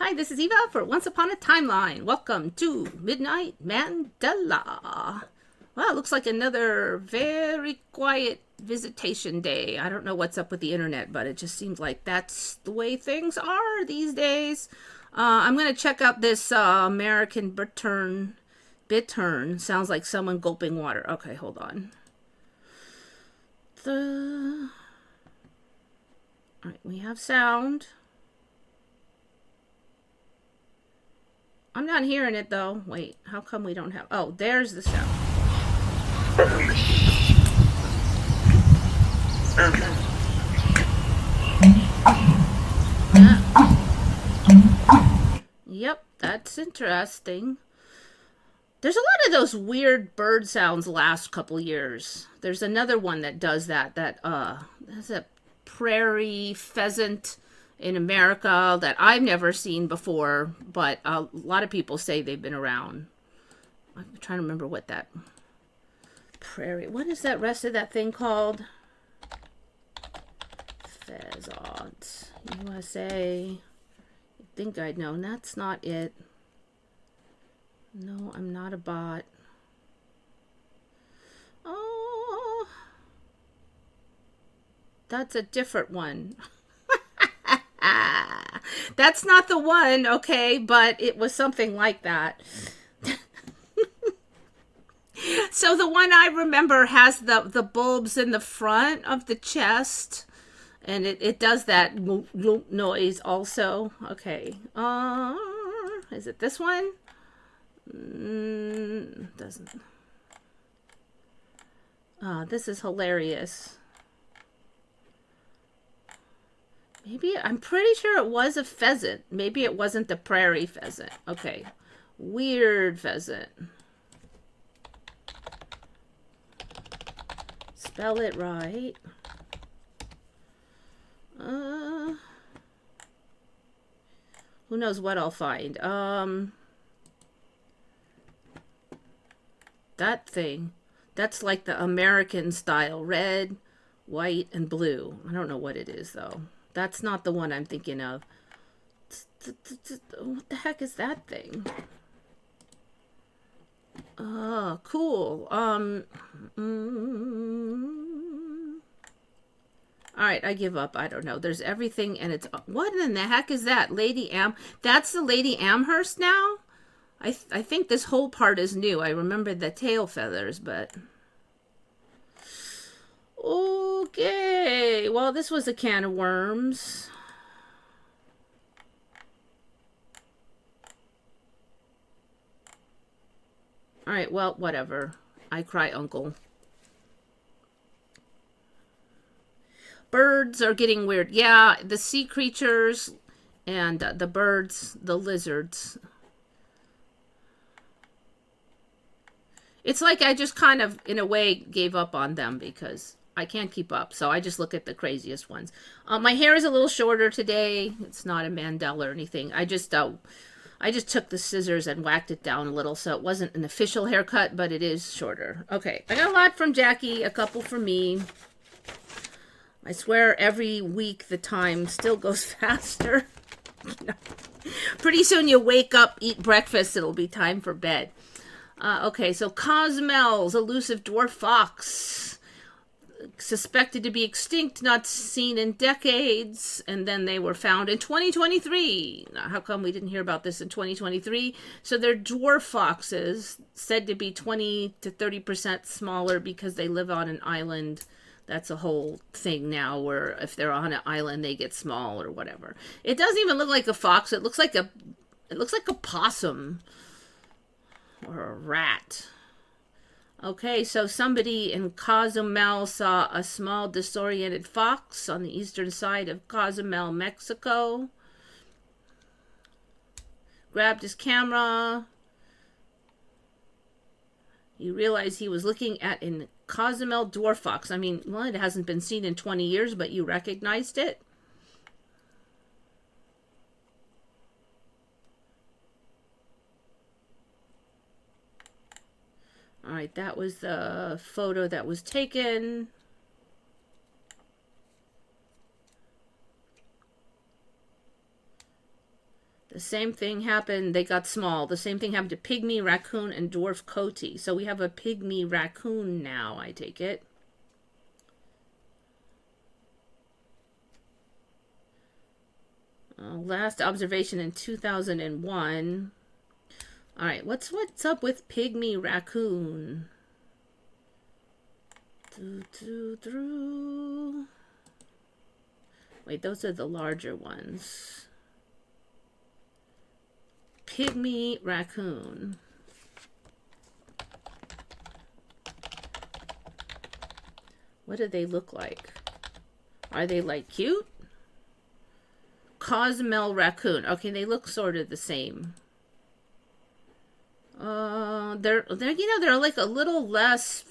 Hi, this is Eva for Once Upon a Timeline. Welcome to Midnight Mandela. Well, it looks like another very quiet visitation day. I don't know what's up with the internet, but it just seems like that's the way things are these days. I'm going to check out this American Bittern. Bittern. Sounds like someone gulping water. Okay, hold on. All right, we have sound. I'm not hearing it though. Wait, how come we don't have... Oh, there's the sound. Yeah. Yep, that's interesting. There's a lot of those weird bird sounds last couple years. There's another one that does that. That's a prairie pheasant in America that I've never seen before, but a lot of people say they've been around. I'm trying to remember what that prairie... What is that rest of that thing called? Pheasant. USA. I think I'd know. That's not it. No, I'm not a bot. Oh, that's a different one. That's not the one, okay, but it was something like that. So the one I remember has the bulbs in the front of the chest, and it does that noise also. Okay. Is it this one? Doesn't. This is hilarious. Maybe, I'm pretty sure it was a pheasant. Maybe it wasn't the prairie pheasant. Okay. Weird pheasant. Spell it right. Who knows what I'll find. That thing. That's like the American style. Red, white, and blue. I don't know what it is, though. That's not the one I'm thinking of. What the heck is that thing? Oh, cool. All right, I give up. I don't know. There's everything, and it's... What in the heck is that? Lady Am... That's the Lady Amherst now? I think this whole part is new. I remember the tail feathers, but... Okay, well, this was a can of worms. All right, well, whatever. I cry uncle. Birds are getting weird. Yeah, the sea creatures and the birds, the lizards. It's like I just kind of, in a way, gave up on them because... I can't keep up, so I just look at the craziest ones. My hair is a little shorter today. It's not a Mandela or anything. I just took the scissors and whacked it down a little, so it wasn't an official haircut, but it is shorter. Okay, I got a lot from Jackie, a couple from me. I swear every week the time still goes faster. Pretty soon you wake up, eat breakfast, it'll be time for bed. Okay, so Cozumels, elusive dwarf fox. Suspected to be extinct, not seen in decades, and then they were found in 2023. Now, how come we didn't hear about this in 2023? So they're dwarf foxes, said to be 20 to 30% smaller because they live on an island. That's a whole thing now where if they're on an island they get small or whatever. It doesn't even look like a fox. It looks like a possum or a rat. Okay, so somebody in Cozumel saw a small disoriented fox on the eastern side of Cozumel, Mexico. Grabbed his camera. You realize he was looking at a Cozumel dwarf fox. I mean, well, it hasn't been seen in 20 years, but you recognized it. All right, that was the photo that was taken. The The same thing happened. They got small. The same thing happened to pygmy raccoon and dwarf coati. So we have a pygmy raccoon now, I take it. Last observation in 2001. All right, what's up with pygmy raccoon? Wait, those are the larger ones. Pygmy raccoon. What do they look like? Are they like cute? Cosmel raccoon. Okay, they look sort of the same. They're like a little less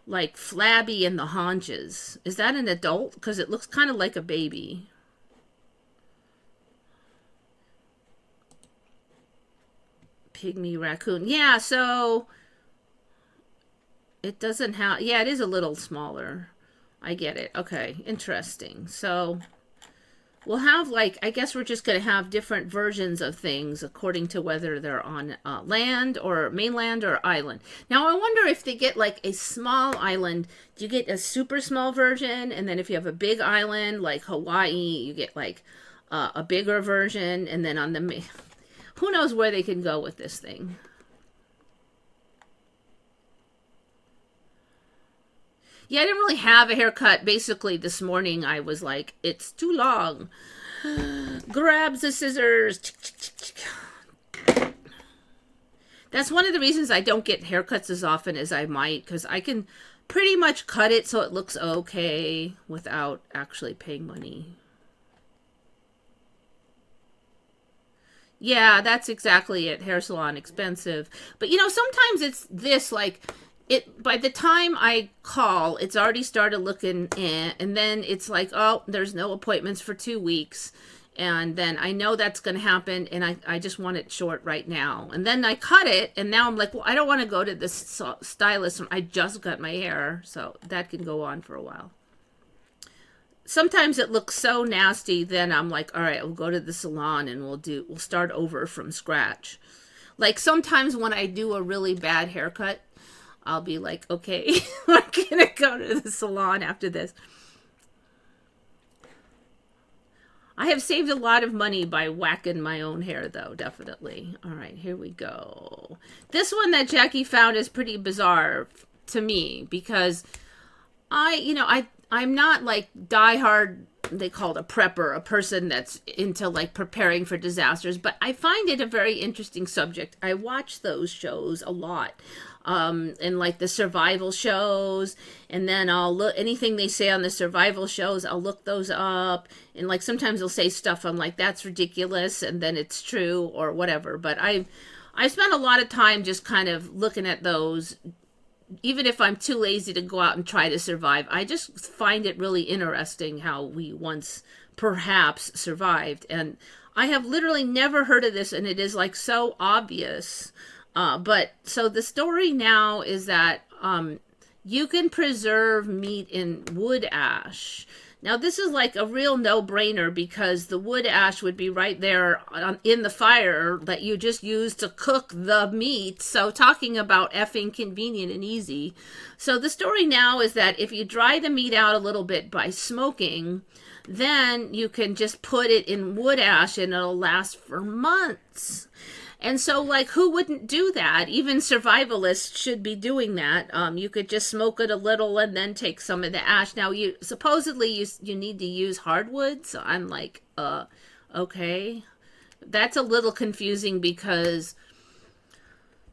like flabby in the haunches. Is that an adult? Because it looks kind of like a baby. Pygmy raccoon. Yeah, so it doesn't have, yeah, it is a little smaller. I get it. Okay, interesting. So we'll have, like, I guess we're just going to have different versions of things according to whether they're on land or mainland or island. Now, I wonder if they get, like, a small island, do you get a super small version? And then if you have a big island, like Hawaii, you get, like, a bigger version. And then on the, who knows where they can go with this thing. Yeah, I didn't really have a haircut. Basically, this morning I was like, it's too long. Grabs the scissors. That's one of the reasons I don't get haircuts as often as I might, because I can pretty much cut it so it looks okay without actually paying money. Yeah, that's exactly it. Hair salon expensive. But, you know, sometimes it's this, like, it, by the time I call, it's already started looking and then it's like, oh, there's no appointments for 2 weeks. And then I know that's going to happen, and I just want it short right now. And then I cut it, and now I'm like, well, I don't want to go to this stylist. I just cut my hair, so that can go on for a while. Sometimes it looks so nasty, then I'm like, all right, we'll go to the salon and we'll start over from scratch. Like sometimes when I do a really bad haircut, I'll be like, okay, we're gonna go to the salon after this. I have saved a lot of money by whacking my own hair, though, definitely. All right, here we go. This one that Jackie found is pretty bizarre to me because I'm not like diehard, they call it a prepper, a person that's into like preparing for disasters, but I find it a very interesting subject. I watch those shows a lot. And like the survival shows, and then I'll look anything they say on the survival shows, I'll look those up, and like sometimes they'll say stuff I'm like, that's ridiculous, and then it's true or whatever. But I spent a lot of time just kind of looking at those. Even if I'm too lazy to go out and try to survive, I just find it really interesting how we once perhaps survived. And I have literally never heard of this, and it is like so obvious. But so the story now is that you can preserve meat in wood ash. Now this is like a real no-brainer because the wood ash would be right there in the fire that you just use to cook the meat. So talking about effing convenient and easy. So the story now is that if you dry the meat out a little bit by smoking, then you can just put it in wood ash and it'll last for months. And so, like, who wouldn't do that? Even survivalists should be doing that. You could just smoke it a little and then take some of the ash. Now, supposedly you need to use hardwood. So I'm like, okay. That's a little confusing because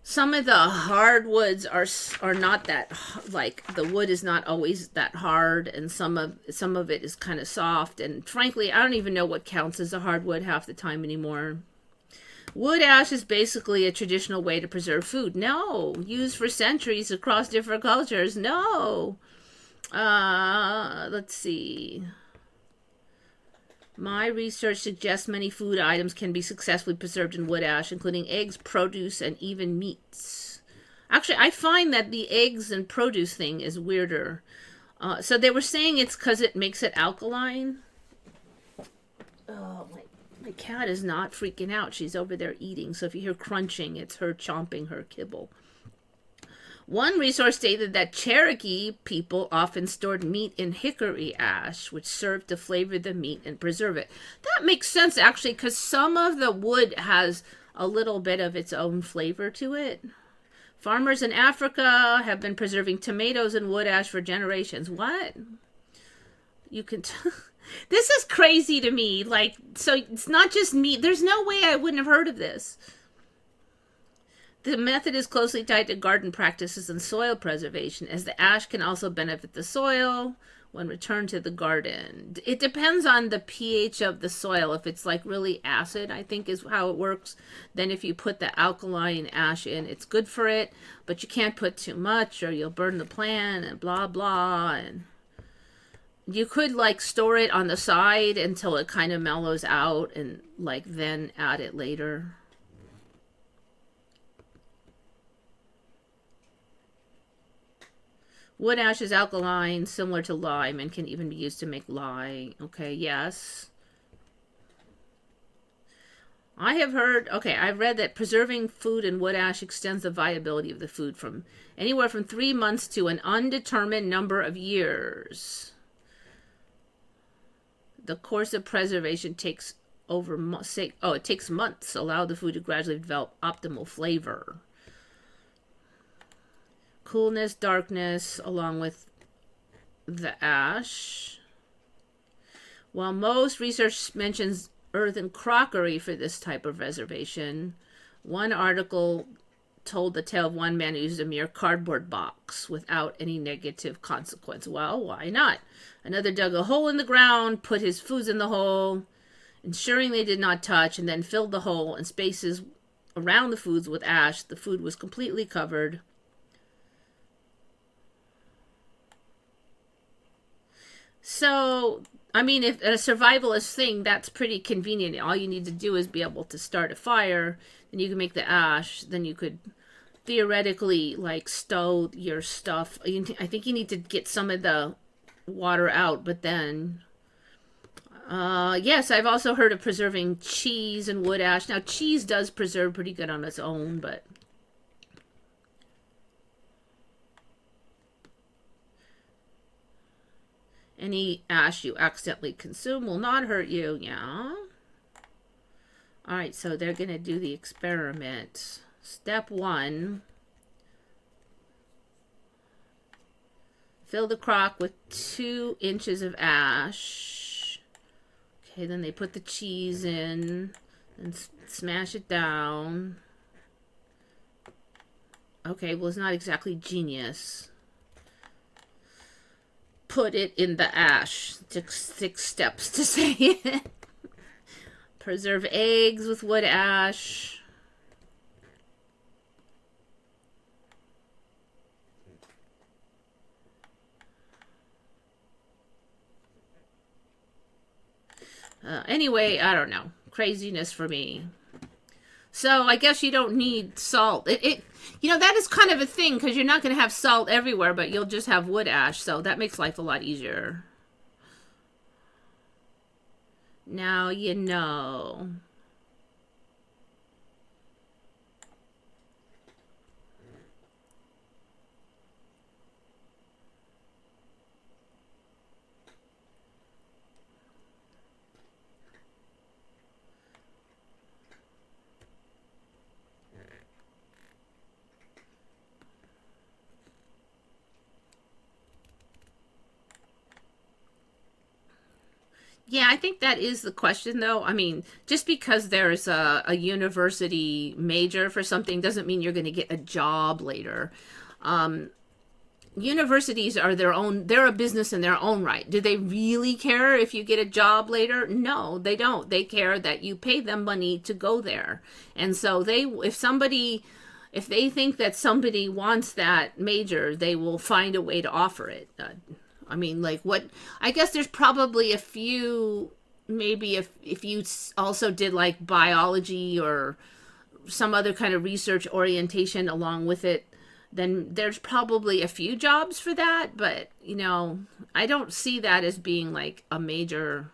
some of the hardwoods are not that, like, the wood is not always that hard, and some of it is kind of soft. And frankly, I don't even know what counts as a hardwood half the time anymore. Wood ash is basically a traditional way to preserve food. No. Used for centuries across different cultures. No. Let's see. My research suggests many food items can be successfully preserved in wood ash, including eggs, produce, and even meats. Actually, I find that the eggs and produce thing is weirder. So they were saying it's because it makes it alkaline. Oh, my My cat is not freaking out. She's over there eating. So if you hear crunching, it's her chomping her kibble. One resource stated that Cherokee people often stored meat in hickory ash, which served to flavor the meat and preserve it. That makes sense, actually, because some of the wood has a little bit of its own flavor to it. Farmers in Africa have been preserving tomatoes in wood ash for generations. What? You can... This is crazy to me. Like, so it's not just meat. There's no way I wouldn't have heard of this. The method is closely tied to garden practices and soil preservation, as the ash can also benefit the soil when returned to the garden. It depends on the pH of the soil. If it's like really acid, I think is how it works. Then if you put the alkaline ash in, it's good for it, but you can't put too much or you'll burn the plant and blah, blah. And you could like store it on the side until it kind of mellows out and like then add it later. Wood ash is alkaline, similar to lime, and can even be used to make lye. Okay, yes. I have heard, okay, I've read that preserving food in wood ash extends the viability of the food from anywhere from 3 months to an undetermined number of years. The course of preservation takes it takes months to allow the food to gradually develop optimal flavor. Coolness, darkness, along with the ash. While most research mentions earthen crockery for this type of preservation, one article told the tale of one man who used a mere cardboard box without any negative consequence. Well, why not? Another dug a hole in the ground, put his foods in the hole, ensuring they did not touch, and then filled the hole and spaces around the foods with ash. The food was completely covered. So, I mean, if a survivalist thing, that's pretty convenient. All you need to do is be able to start a fire, then you can make the ash, then you could theoretically, like, stow your stuff. I think you need to get some of the water out, but then... yes, I've also heard of preserving cheese and wood ash. Now, cheese does preserve pretty good on its own, but... Any ash you accidentally consume will not hurt you. Yeah. Alright, so they're going to do the experiment. Step 1. Fill the crock with 2 inches of ash. Okay, then they put the cheese in and smash it down. Okay, well, it's not exactly genius. Put it in the ash. It took 6 steps to say it. Preserve eggs with wood ash. Anyway, I don't know. Craziness for me. So I guess you don't need salt. You know, that is kind of a thing because you're not going to have salt everywhere, but you'll just have wood ash. So that makes life a lot easier. Now you know. Yeah, I think that is the question, though. I mean, just because there's a university major for something doesn't mean you're going to get a job later. Universities are they're a business in their own right. Do they really care if you get a job later? No, they don't. They care that you pay them money to go there. And so if they think that somebody wants that major, they will find a way to offer it. I mean, like I guess there's probably a few, maybe if you also did like biology or some other kind of research orientation along with it, then there's probably a few jobs for that. But, you know, I don't see that as being like a major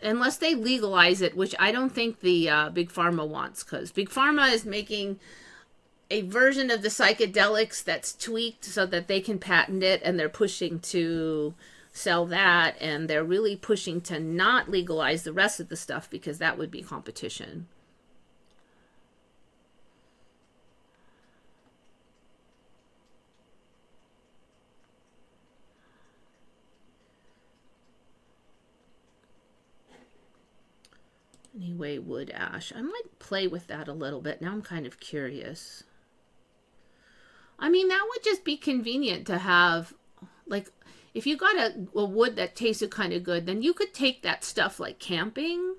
unless they legalize it, which I don't think the big pharma wants, because big pharma is making a version of the psychedelics that's tweaked so that they can patent it, and they're pushing to sell that, and they're really pushing to not legalize the rest of the stuff because that would be competition. Anyway, wood ash. I might play with that a little bit. Now I'm kind of curious. I mean, that would just be convenient to have, like, if you got a wood that tasted kind of good, then you could take that stuff like camping,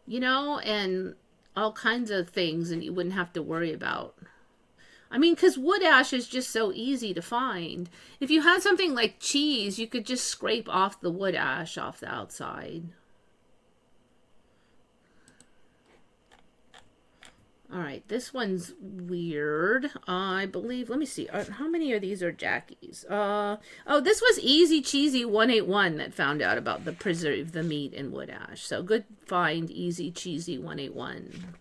you know, and all kinds of things, and you wouldn't have to worry about. I mean, because wood ash is just so easy to find. If you had something like cheese, you could just scrape off the wood ash off the outside. All right, this one's weird. I believe, let me see. How many of these are Jackie's? Oh, this was Easy Cheesy 181 that found out about the preserve the meat in wood ash. So good find, Easy Cheesy 181.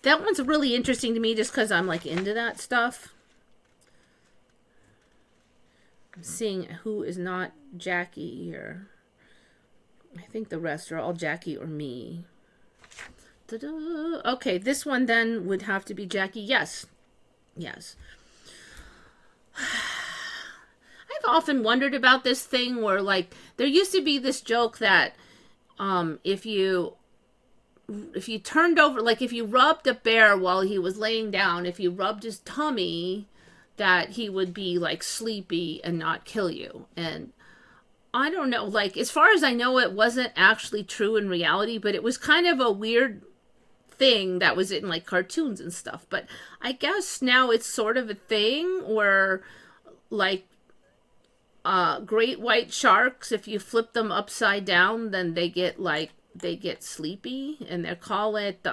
That one's really interesting to me just because I'm like into that stuff. I'm seeing who is not Jackie here. I think the rest are all Jackie or me. Okay, this one then would have to be Jackie. Yes. Yes. I've often wondered about this thing where, like, there used to be this joke that if you turned over, like if you rubbed a bear while he was laying down, if you rubbed his tummy, that he would be like sleepy and not kill you. And I don't know, like, as far as I know, it wasn't actually true in reality, but it was kind of a weird thing that was in like cartoons and stuff. But I guess now it's sort of a thing where, like, great white sharks, if you flip them upside down, then they get sleepy, and they call it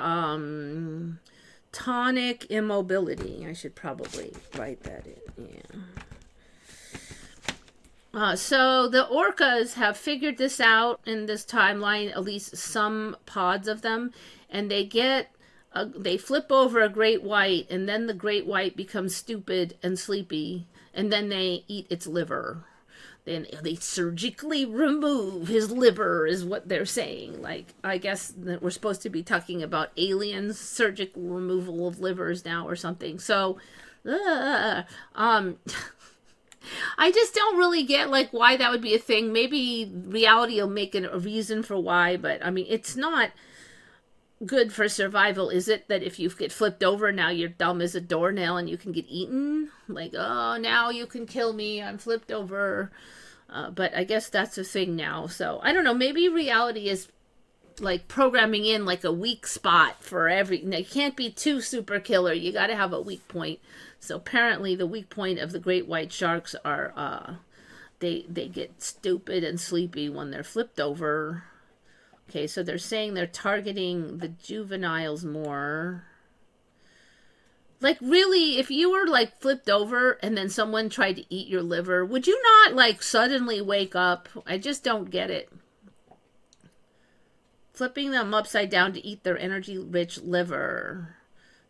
tonic immobility. I should probably write that in. Yeah. So the orcas have figured this out in this timeline, at least some pods of them, and they flip over a great white, and then the great white becomes stupid and sleepy, and then they eat its liver. Then they surgically remove his liver, is what they're saying. Like, I guess that we're supposed to be talking about aliens, surgical removal of livers now or something. So, I just don't really get, like, why that would be a thing. Maybe reality will make a reason for why, but, I mean, it's not good for survival, is it? That if you get flipped over, now you're dumb as a doornail and you can get eaten? Like, oh, now you can kill me, I'm flipped over. But I guess that's a thing now. So, I don't know, maybe reality is like programming in like a weak spot for every. Now, you can't be too super killer. You got to have a weak point. So apparently, the weak point of the great white sharks are they get stupid and sleepy when they're flipped over. Okay, so they're saying they're targeting the juveniles more. Like, really, if you were like flipped over and then someone tried to eat your liver, would you not like suddenly wake up? I just don't get it. Flipping them upside down to eat their energy-rich liver.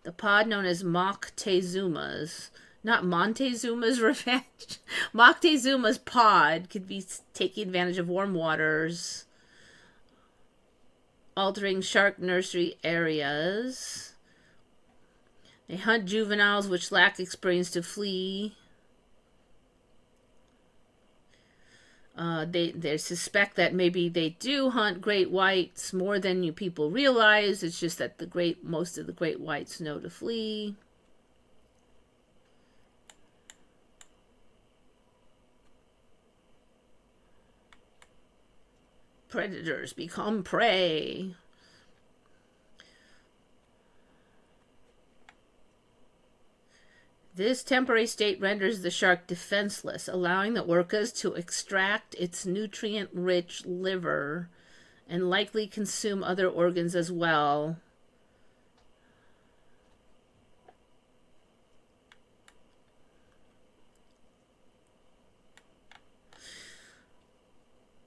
The pod known as Moctezuma's, not Montezuma's revenge. Moctezuma's pod could be taking advantage of warm waters, altering shark nursery areas. They hunt juveniles which lack experience to flee. They suspect that maybe they do hunt great whites more than you people realize. It's just that most of the great whites know to flee. Predators become prey. This temporary state renders the shark defenseless, allowing the orcas to extract its nutrient-rich liver and likely consume other organs as well.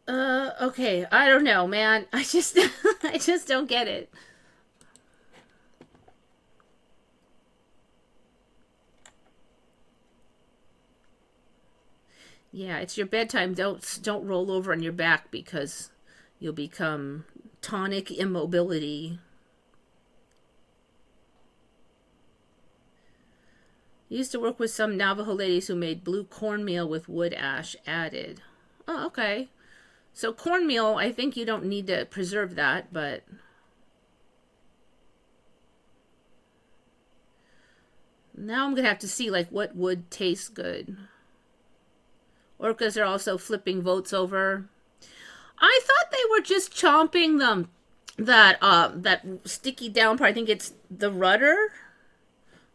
Okay, I don't know, man. I just I just don't get it. Yeah, it's your bedtime. Don't roll over on your back because you'll become tonic immobility. I used to work with some Navajo ladies who made blue cornmeal with wood ash added. Oh, okay. So cornmeal, I think you don't need to preserve that, but now I'm gonna have to see like what would taste good. Orcas are also flipping votes over. I thought they were just chomping them. That sticky down part. I think it's the rudder.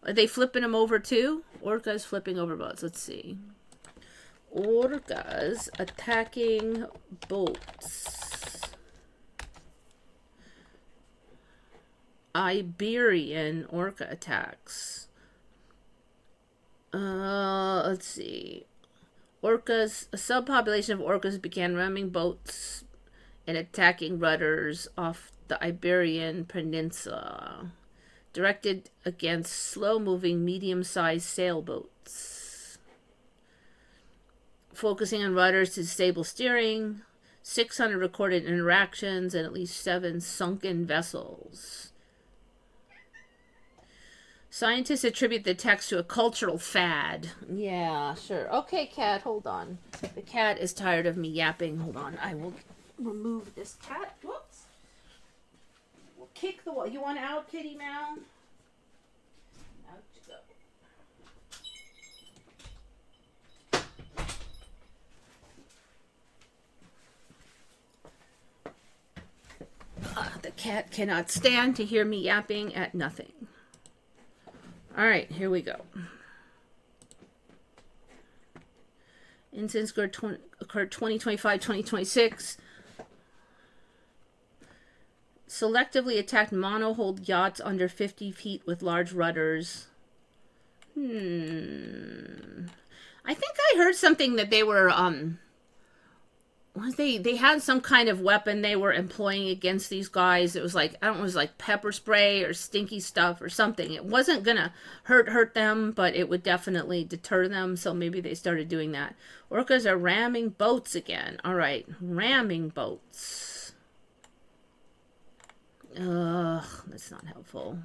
Are they flipping them over too? Orcas flipping over boats. Let's see. Orcas attacking boats. Iberian orca attacks. Let's see. Orcas, a subpopulation of orcas began ramming boats and attacking rudders off the Iberian Peninsula, directed against slow-moving, medium-sized sailboats. Focusing on rudders to stable steering, 600 recorded interactions, and at least 7 sunken vessels. Scientists attribute the text to a cultural fad. Yeah, sure. Okay, cat, hold on. The cat is tired of me yapping. Hold on. I will remove this cat. Whoops. We'll kick the wall. You want out, kitty meow? Out you go. The cat cannot stand to hear me yapping at nothing. All right, here we go. Incidents occurred 2025, 2026. Selectively attacked monohulled yachts under 50 feet with large rudders. I think I heard something that they were they had some kind of weapon they were employing against these guys. It was like, I don't know, it was like pepper spray or stinky stuff or something. It wasn't gonna hurt them, but it would definitely deter them, so maybe they started doing that. Orcas are ramming boats again. All right, ramming boats. Ugh, that's not helpful.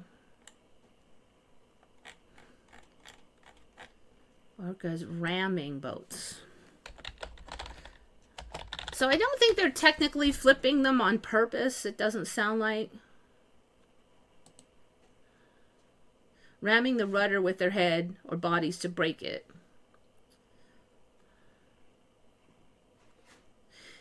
Orcas ramming boats. So I don't think they're technically flipping them on purpose. It doesn't sound like. Ramming the rudder with their head or bodies to break it.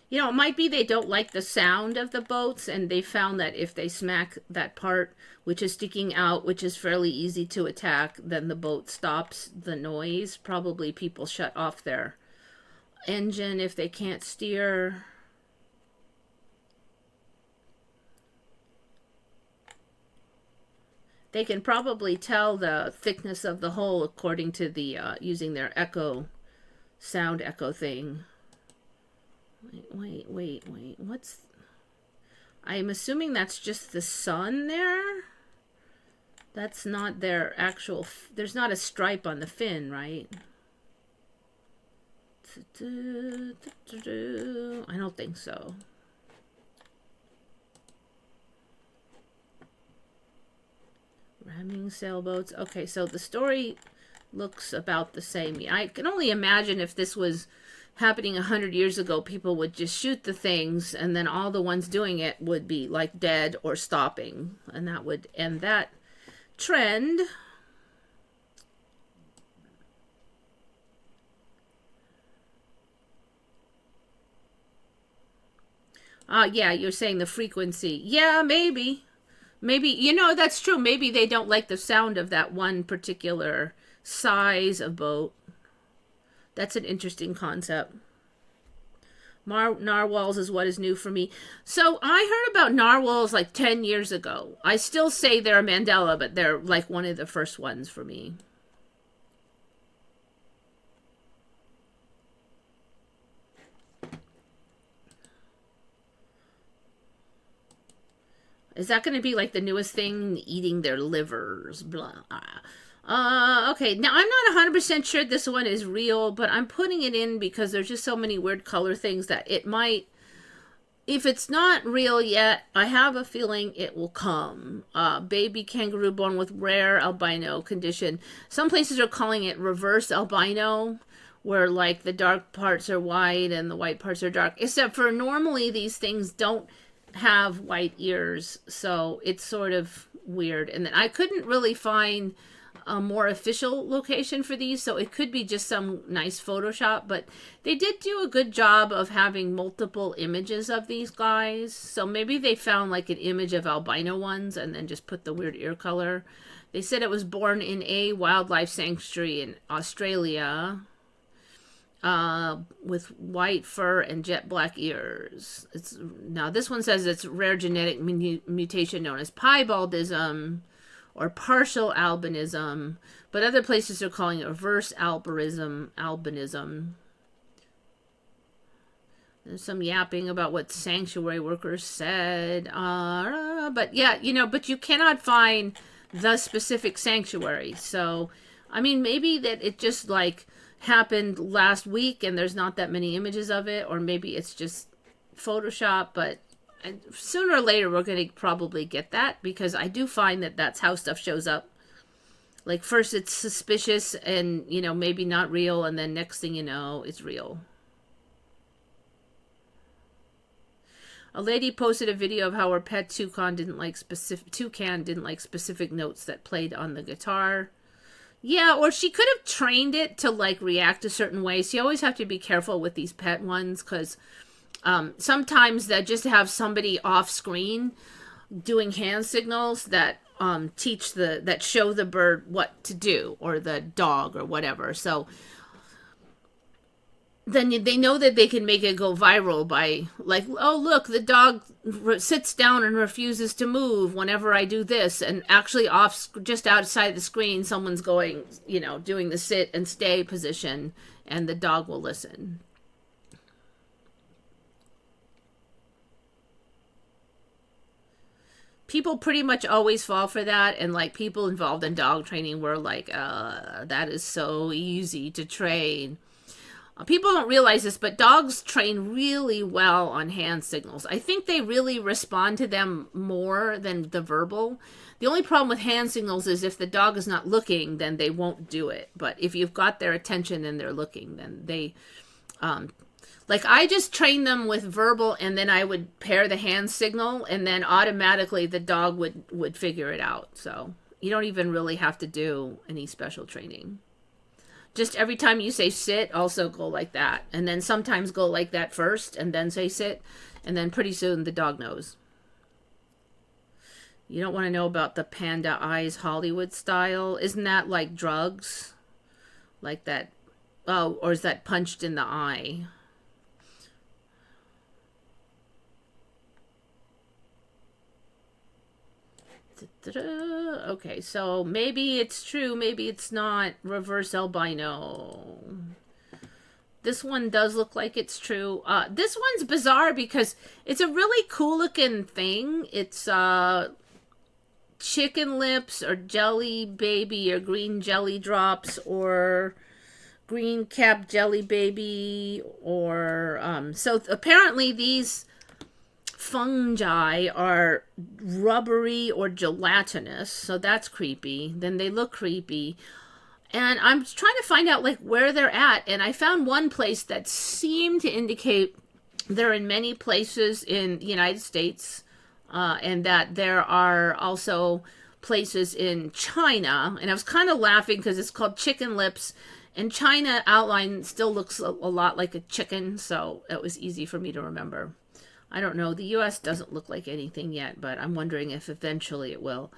You know, it might be they don't like the sound of the boats, and they found that if they smack that part, which is sticking out, which is fairly easy to attack, then the boat stops the noise. Probably people shut off their engine if they can't steer. They can probably tell the thickness of the hull according to the using their sound echo thing. Wait. What's... I'm assuming that's just the sun there. That's not their actual... There's not a stripe on the fin, right? I don't think so. Ramming sailboats. Okay, so the story looks about the same. I can only imagine if this was happening 100 years ago, people would just shoot the things, and then all the ones doing it would be like dead or stopping, and that would end that trend. Yeah, you're saying the frequency. Yeah, maybe. Maybe, you know, that's true. Maybe they don't like the sound of that one particular size of boat. That's an interesting concept. Narwhals is what is new for me. So I heard about narwhals like 10 years ago. I still say they're a Mandela, but they're like one of the first ones for me. Is that going to be like the newest thing, eating their livers? Blah. Okay, now I'm not 100% sure this one is real, but I'm putting it in because there's just so many weird color things that it might, if it's not real yet, I have a feeling it will come. Baby kangaroo born with rare albino condition. Some places are calling it reverse albino, where like the dark parts are white and the white parts are dark. Except for normally these things don't have white ears, so it's sort of weird. And then I couldn't really find a more official location for these, so it could be just some nice Photoshop, but they did do a good job of having multiple images of these guys. So maybe they found like an image of albino ones and then just put the weird ear color. They said it was born in a wildlife sanctuary in Australia, with white fur and jet black ears. Now this one says it's rare genetic mutation known as piebaldism or partial albinism, but other places are calling it reverse albinism. There's some yapping about what sanctuary workers said, but yeah, but you cannot find the specific sanctuary. So, I mean, maybe that it just like happened last week and there's not that many images of it, or maybe it's just Photoshop, but sooner or later we're going to probably get that, because I do find that that's how stuff shows up. Like first it's suspicious and maybe not real, and then next thing you know it's real. A lady posted a video of how her pet toucan didn't like specific notes that played on the guitar. Yeah, or she could have trained it to like react a certain way. So you always have to be careful with these pet ones, because sometimes that just have somebody off screen doing hand signals that that show the bird what to do, or the dog or whatever. So then they know that they can make it go viral by like, oh look, the dog sits down and refuses to move whenever I do this, and actually just outside the screen someone's going, doing the sit and stay position, and the dog will listen. People pretty much always fall for that, and like people involved in dog training were like, that is so easy to train. People don't realize this, but dogs train really well on hand signals. I think they really respond to them more than the verbal. The only problem with hand signals is if the dog is not looking, then they won't do it. But if you've got their attention and they're looking, then they, like I just trained them with verbal, and then I would pair the hand signal, and then automatically the dog would figure it out. So you don't even really have to do any special training. Just every time you say sit, also go like that. And then sometimes go like that first and then say sit. And then pretty soon the dog knows. You don't want to know about the panda eyes Hollywood style. Isn't that like drugs? Like that. Oh, or is that punched in the eye? Okay, so maybe it's true, maybe it's not. Reverse albino. This one does look like it's true. This one's bizarre because it's a really cool looking thing. It's chicken lips or jelly baby or green jelly drops or green cap jelly baby or so apparently these fungi are rubbery or gelatinous, so that's creepy. Then they look creepy, and I'm trying to find out like where they're at, and I found one place that seemed to indicate they're in many places in the United States, and that there are also places in China. And I was kind of laughing because it's called chicken lips, and China outline still looks a lot like a chicken, so it was easy for me to remember. I don't know. The U.S. doesn't look like anything yet, but I'm wondering if eventually it will.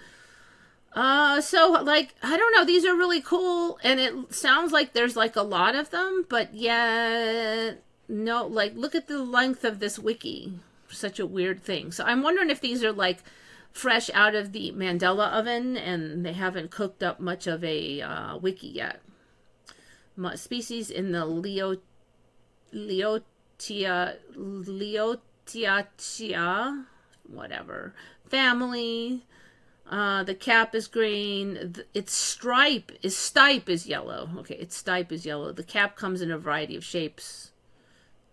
So, like, I don't know. These are really cool, and it sounds like there's, like, a lot of them, but yeah, no, like, look at the length of this wiki. Such a weird thing. So I'm wondering if these are, like, fresh out of the Mandela oven, and they haven't cooked up much of a wiki yet. Species in the Leotia whatever. Family. The cap is green. Its stipe is yellow. Okay, its stipe is yellow. The cap comes in a variety of shapes.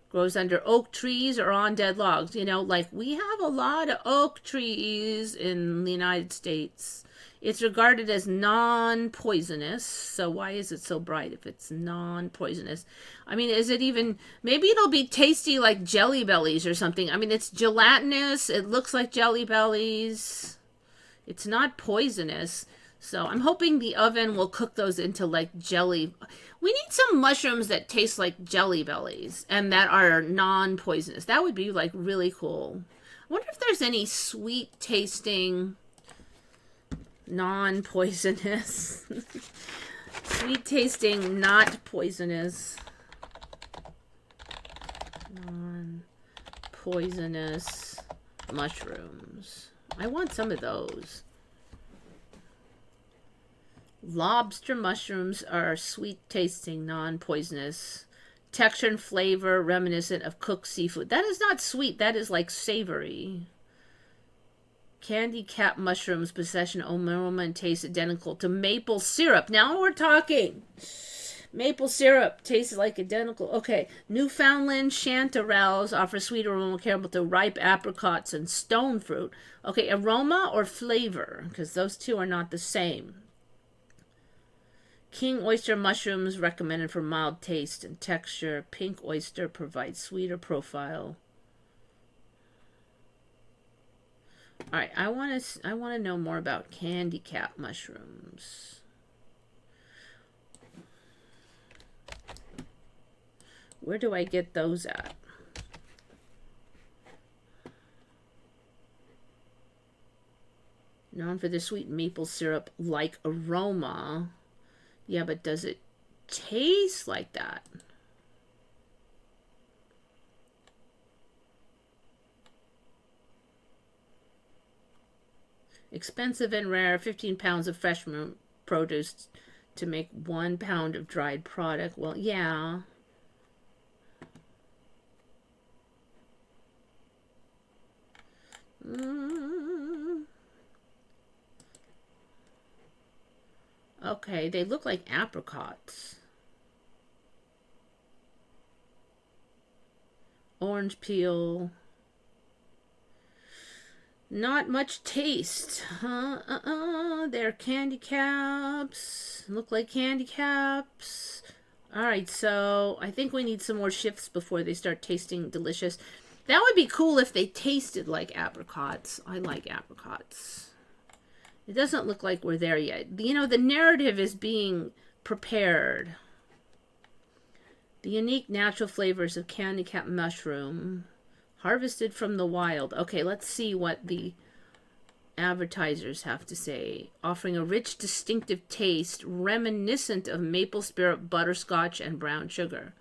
Grows under oak trees or on dead logs. You know, like we have a lot of oak trees in the United States. It's regarded as non-poisonous. So why is it so bright if it's non-poisonous? I mean, is it even... Maybe it'll be tasty like Jelly Bellies or something. I mean, it's gelatinous. It looks like Jelly Bellies. It's not poisonous. So I'm hoping the oven will cook those into like jelly. We need some mushrooms that taste like Jelly Bellies and that are non-poisonous. That would be like really cool. I wonder if there's any sweet tasting non-poisonous. Sweet tasting, not poisonous. Non-poisonous mushrooms. I want some of those. Lobster mushrooms are sweet tasting, non-poisonous. Texture and flavor reminiscent of cooked seafood. That is not sweet. That is like savory. Candy cap mushrooms possess an aroma and taste identical to maple syrup. Now we're talking. Maple syrup tastes like identical. Okay. Newfoundland chanterelles offer sweet aroma comparable to ripe apricots and stone fruit. Okay, aroma or flavor? Because those two are not the same. King oyster mushrooms recommended for mild taste and texture. Pink oyster provides sweeter profile. All right, I want to know more about candy cap mushrooms. Where do I get those at? Known for the sweet maple syrup like aroma. Yeah, but does it taste like that? Expensive and rare, 15 pounds of fresh produce to make 1 pound of dried product. Well, yeah. Okay, they look like apricots. Orange peel. Not much taste. They're candy caps. Look like candy caps. Alright, so I think we need some more shifts before they start tasting delicious. That would be cool if they tasted like apricots. I like apricots. It doesn't look like we're there yet. You know, the narrative is being prepared. The unique natural flavors of candy cap mushroom. Harvested from the wild. Okay, let's see what the advertisers have to say. Offering a rich, distinctive taste reminiscent of maple syrup, butterscotch, and brown sugar.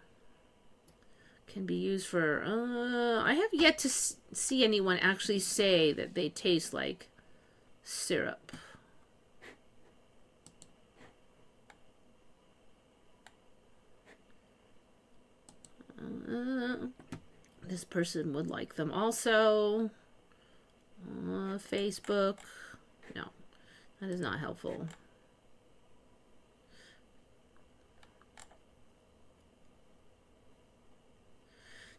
Can be used for... I have yet to see anyone actually say that they taste like syrup. This person would like them also. Facebook. No, that is not helpful.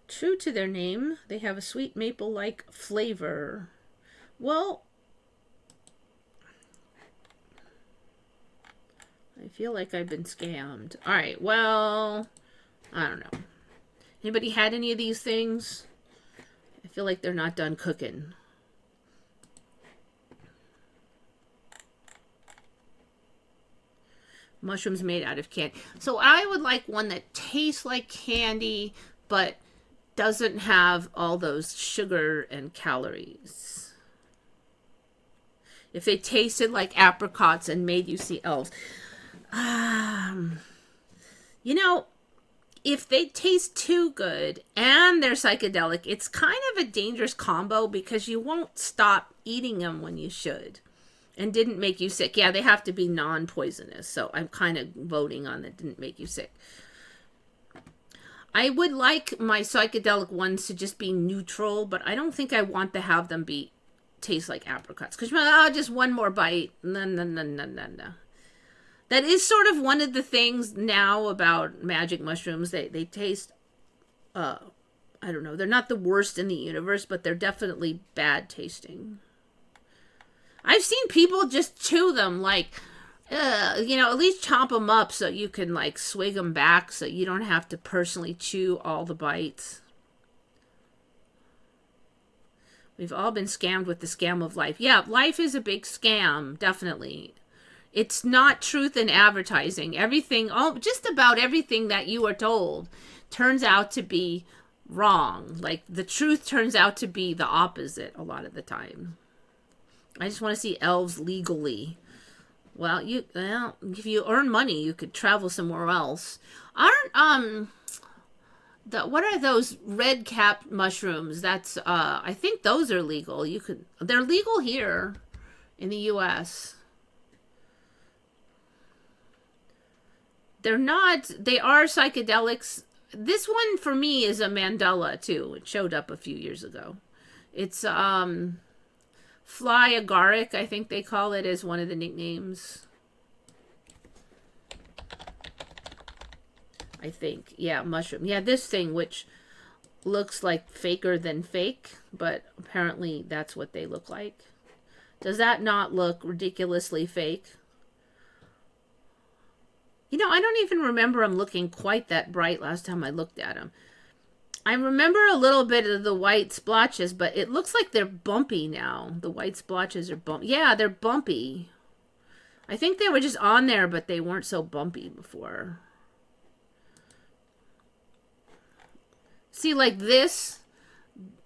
True to their name, they have a sweet maple-like flavor. Well, I feel like I've been scammed. All right, well, I don't know. Anybody had any of these things? I feel like they're not done cooking. Mushrooms made out of candy. So I would like one that tastes like candy, but doesn't have all those sugar and calories. If they tasted like apricots and made you see elves. You know, if they taste too good and they're psychedelic, it's kind of a dangerous combo because you won't stop eating them when you should. And didn't make you sick. Yeah, they have to be non-poisonous. So I'm kind of voting on that didn't make you sick. I would like my psychedelic ones to just be neutral, but I don't think I want to have them be taste like apricots. Because you're like, oh, just one more bite. No, no, no, no, no, no. That is sort of one of the things now about magic mushrooms. They taste, I don't know, they're not the worst in the universe, but they're definitely bad tasting. I've seen people just chew them like, you know, at least chop them up so you can like swig them back so you don't have to personally chew all the bites. We've all been scammed with the scam of life. Yeah, life is a big scam, definitely. It's not truth in advertising. Everything, just about everything that you are told turns out to be wrong. Like the truth turns out to be the opposite a lot of the time. I just want to see elves legally. Well, if you earn money, you could travel somewhere else. Aren't what are those red cap mushrooms? That's I think those are legal. They're legal here in the US. They're not, they are psychedelics. This one for me is a Mandela too. It showed up a few years ago. It's fly agaric, I think they call it, as one of the nicknames. I think. Yeah, mushroom. Yeah, this thing, which looks like faker than fake, but apparently that's what they look like. Does that not look ridiculously fake? You know, I don't even remember them looking quite that bright last time I looked at them. I remember a little bit of the white splotches, but it looks like they're bumpy now. The white splotches are bumpy. Yeah, they're bumpy. I think they were just on there, but they weren't so bumpy before. See, like this.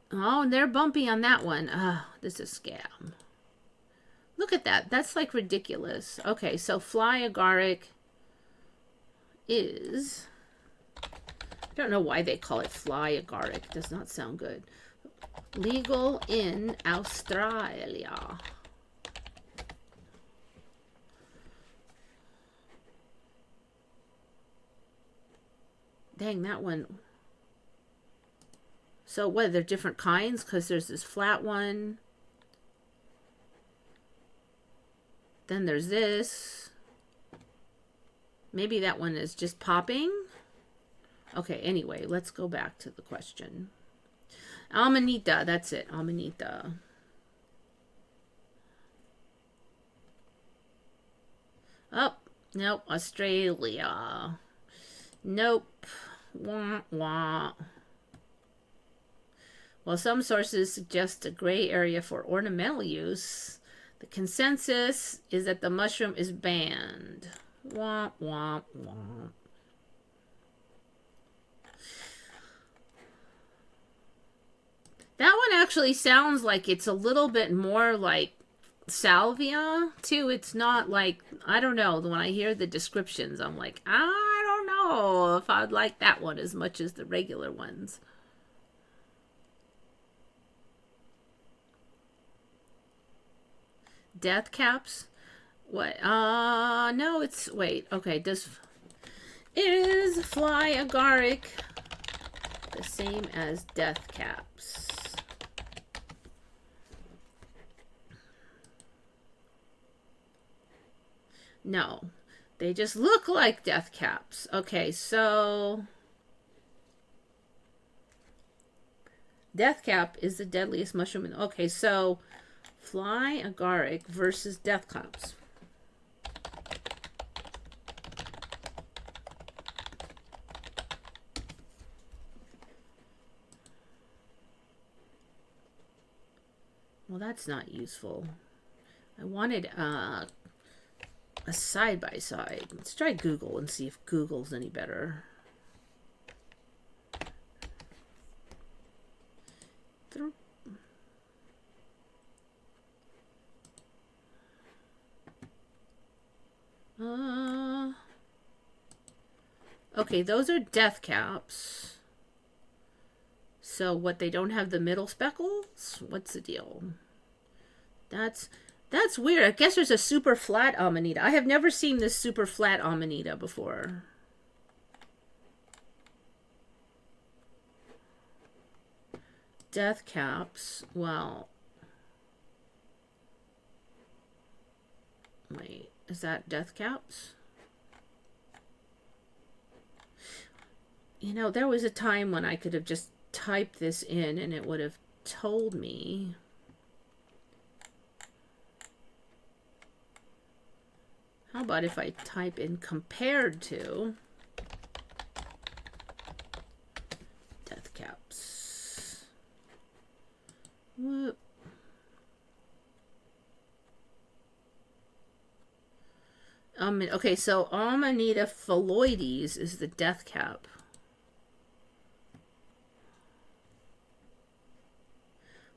Oh, they're bumpy on that one. This is a scam. Look at that. That's like ridiculous. Okay, so fly agaric is, I don't know why they call it fly agaric. Does not sound good. Legal in Australia. Dang, that one. So what, they're different kinds? Because there's this flat one. Then there's this. Maybe that one is just popping. Okay, anyway, let's go back to the question. Amanita, that's it, Amanita. Oh, nope, Australia. Nope. Wah, wah. While some sources suggest a gray area for ornamental use, the consensus is that the mushroom is banned. Wah, wah, wah. That one actually sounds like it's a little bit more like salvia, too. It's not like, I don't know, when I hear the descriptions, I'm like, I don't know if I'd like that one as much as the regular ones. Death caps? What? No, it's, wait, okay, is fly agaric the same as death caps? No, they just look like death caps. Okay, so death cap is the deadliest mushroom. Okay, so fly agaric versus death caps. Well, that's not useful. I wanted a side-by-side. Let's try Google and see if Google's any better. Okay, those are death caps. So what, they don't have the middle speckles? What's the deal? That's weird. I guess there's a super flat Amanita. I have never seen this super flat Amanita before. Death caps. Well, Wait, is that death caps? You know, there was a time when I could have just typed this in and it would have told me. How about if I type in compared to death caps? Whoop. Okay, so Amanita phalloides is the death cap.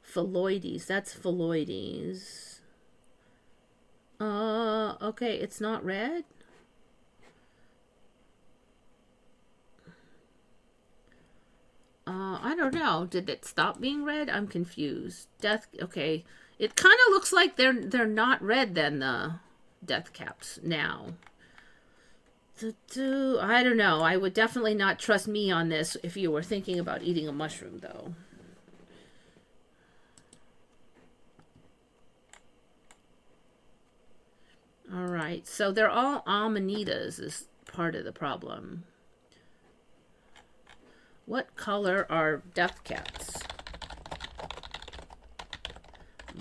Phalloides, that's phalloides. Okay, it's not red? I don't know. Did it stop being red? I'm confused. Death, okay. It kind of looks like they're not red then, the death caps now. I don't know. I would definitely not trust me on this if you were thinking about eating a mushroom, though. All right, so they're all amanitas is part of the problem. What color are death caps?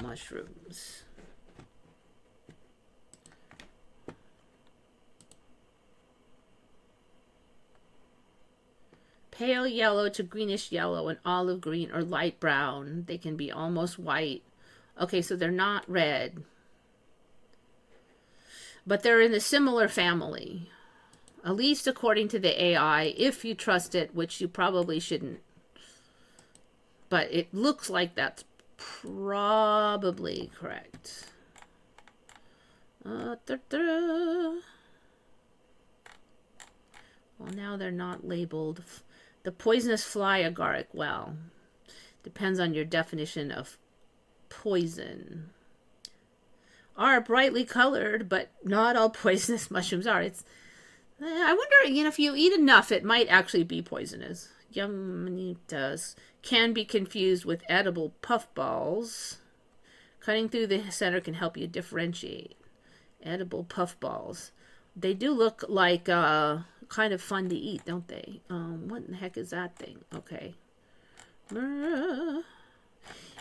Mushrooms. Pale yellow to greenish yellow and olive green or light brown. They can be almost white. Okay, so they're not red. But they're in a similar family. At least according to the AI, if you trust it, which you probably shouldn't. But it looks like that's probably correct. Well, now they're not labeled. The poisonous fly agaric, well, depends on your definition of poison. Are brightly colored, but not all poisonous mushrooms are. I wonder, you know, if you eat enough, it might actually be poisonous. Yumanitas can be confused with edible puffballs. Cutting through the center can help you differentiate. Edible puffballs. They do look like kind of fun to eat, don't they? What in the heck is that thing? Okay.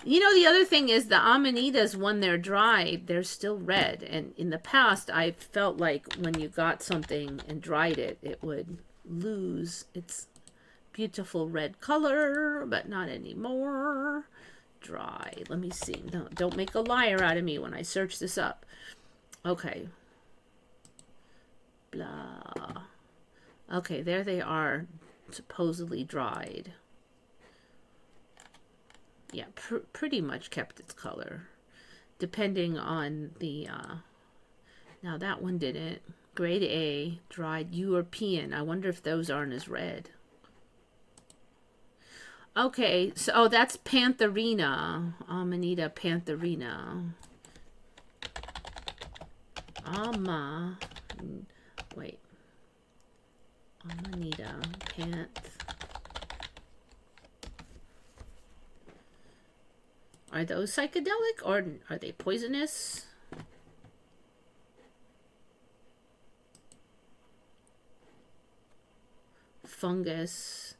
You know, the other thing is the amanitas, when they're dried, they're still red. And in the past, I felt like when you got something and dried it, it would lose its beautiful red color, but not anymore. Dry. Let me see. No, don't make a liar out of me when I search this up. Okay. Blah. Okay, there they are, supposedly dried. Yeah, pretty much kept its color, depending on the, now that one didn't. Grade A, dried European. I wonder if those aren't as red. Okay, so, oh, that's Pantherina. Amanita pantherina. Wait. Amanita Are those psychedelic or are they poisonous? Fungus.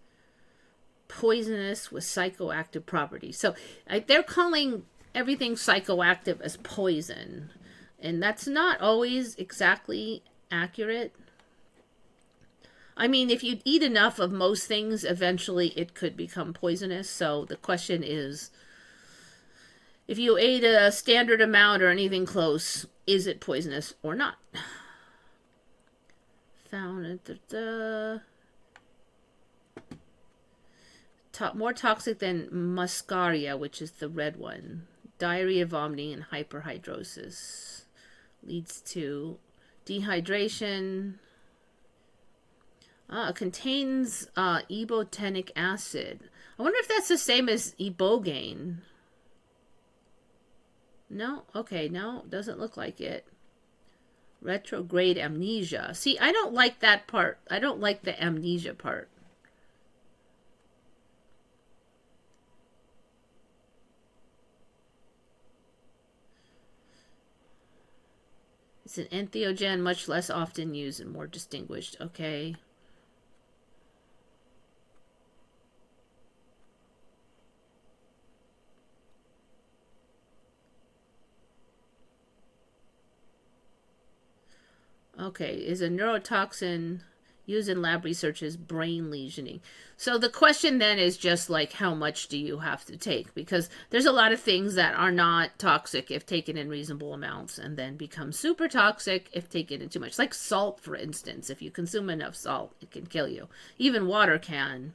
Poisonous with psychoactive properties. So they're calling everything psychoactive as poison. And that's not always exactly accurate. I mean, if you eat enough of most things, eventually it could become poisonous. So the question is, if you ate a standard amount or anything close, is it poisonous or not? Found it. More toxic than muscaria, which is the red one. Diarrhea, vomiting, and hyperhidrosis. Leads to dehydration. It contains ibotenic acid. I wonder if that's the same as ibogaine. No? Okay, no, doesn't look like it. Retrograde amnesia. See, I don't like that part. I don't like the amnesia part. It's an entheogen, much less often used and more distinguished. Okay. Okay, is a neurotoxin used in lab research as brain lesioning. So the question then is just like how much do you have to take? Because there's a lot of things that are not toxic if taken in reasonable amounts and then become super toxic if taken in too much. Like salt, for instance. If you consume enough salt, it can kill you. Even water can.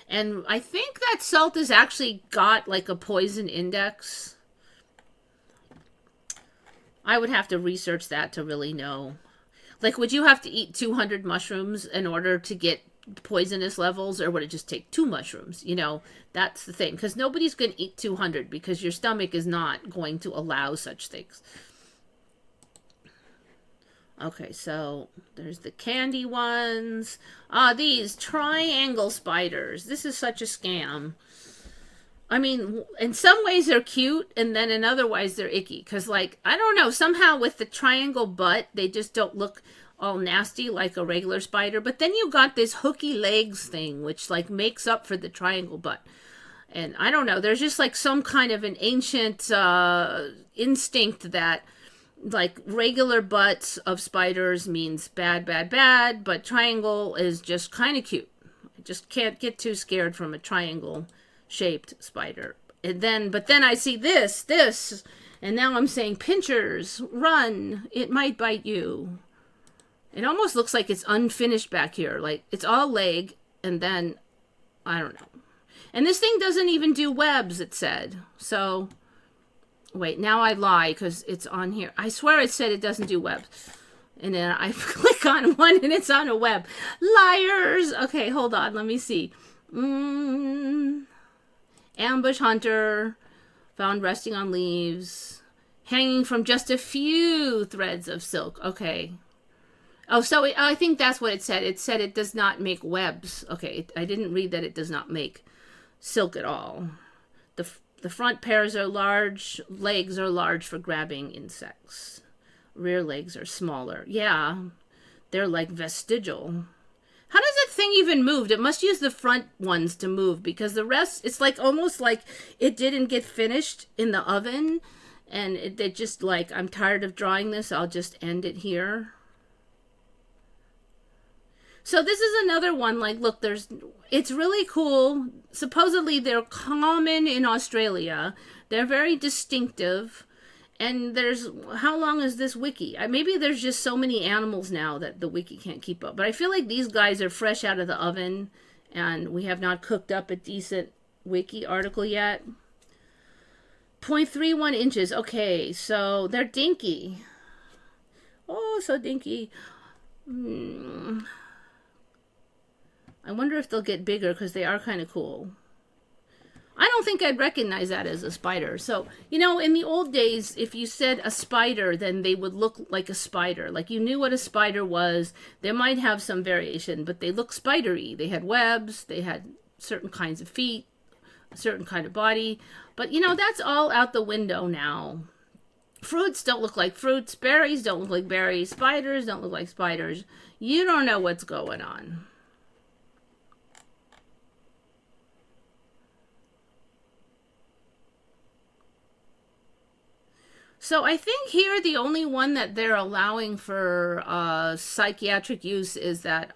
And I think that salt has actually got like a poison index. I would have to research that to really know. Like, would you have to eat 200 mushrooms in order to get poisonous levels, or would it just take 2 mushrooms? You know, that's the thing. Because nobody's going to eat 200 because your stomach is not going to allow such things. Okay, so there's the candy ones. These triangle spiders. This is such a scam. I mean, in some ways they're cute, and then in other ways they're icky. Because, like, I don't know, somehow with the triangle butt, they just don't look all nasty like a regular spider. But then you got this hooky legs thing, which, like, makes up for the triangle butt. And I don't know, there's just, like, some kind of an ancient instinct that, like, regular butts of spiders means bad, bad, bad. But triangle is just kind of cute. I just can't get too scared from a triangle shaped spider. And then, but then I see this, and now I'm saying, pinchers, run, it might bite you. It almost looks like it's unfinished back here. Like, it's all leg, and then, I don't know. And this thing doesn't even do webs, it said. So, wait, now I lie, because it's on here. I swear it said it doesn't do webs. And then I click on one, and it's on a web. Liars! Okay, hold on, let me see. Ambush hunter, found resting on leaves, hanging from just a few threads of silk. Okay. Oh, so I think that's what it said. It said it does not make webs. Okay, I didn't read that it does not make silk at all. The front pairs are large, legs are large for grabbing insects. Rear legs are smaller. Yeah, they're like vestigial. How does that thing even move? It must use the front ones to move, because the rest, it's like almost like it didn't get finished in the oven, and it just like, I'm tired of drawing this, I'll just end it here. So this is another one, like, look, it's really cool. Supposedly they're common in Australia. They're very distinctive. And how long is this wiki? Maybe there's just so many animals now that the wiki can't keep up. But I feel like these guys are fresh out of the oven, and we have not cooked up a decent wiki article yet. 0.31 inches. Okay, so they're dinky. Oh, so dinky. I wonder if they'll get bigger, because they are kind of cool. I don't think I'd recognize that as a spider. So, you know, in the old days, if you said a spider, then they would look like a spider. Like, you knew what a spider was. They might have some variation, but they look spidery. They had webs. They had certain kinds of feet, a certain kind of body. But, you know, that's all out the window now. Fruits don't look like fruits. Berries don't look like berries. Spiders don't look like spiders. You don't know what's going on. So I think here the only one that they're allowing for psychiatric use is that,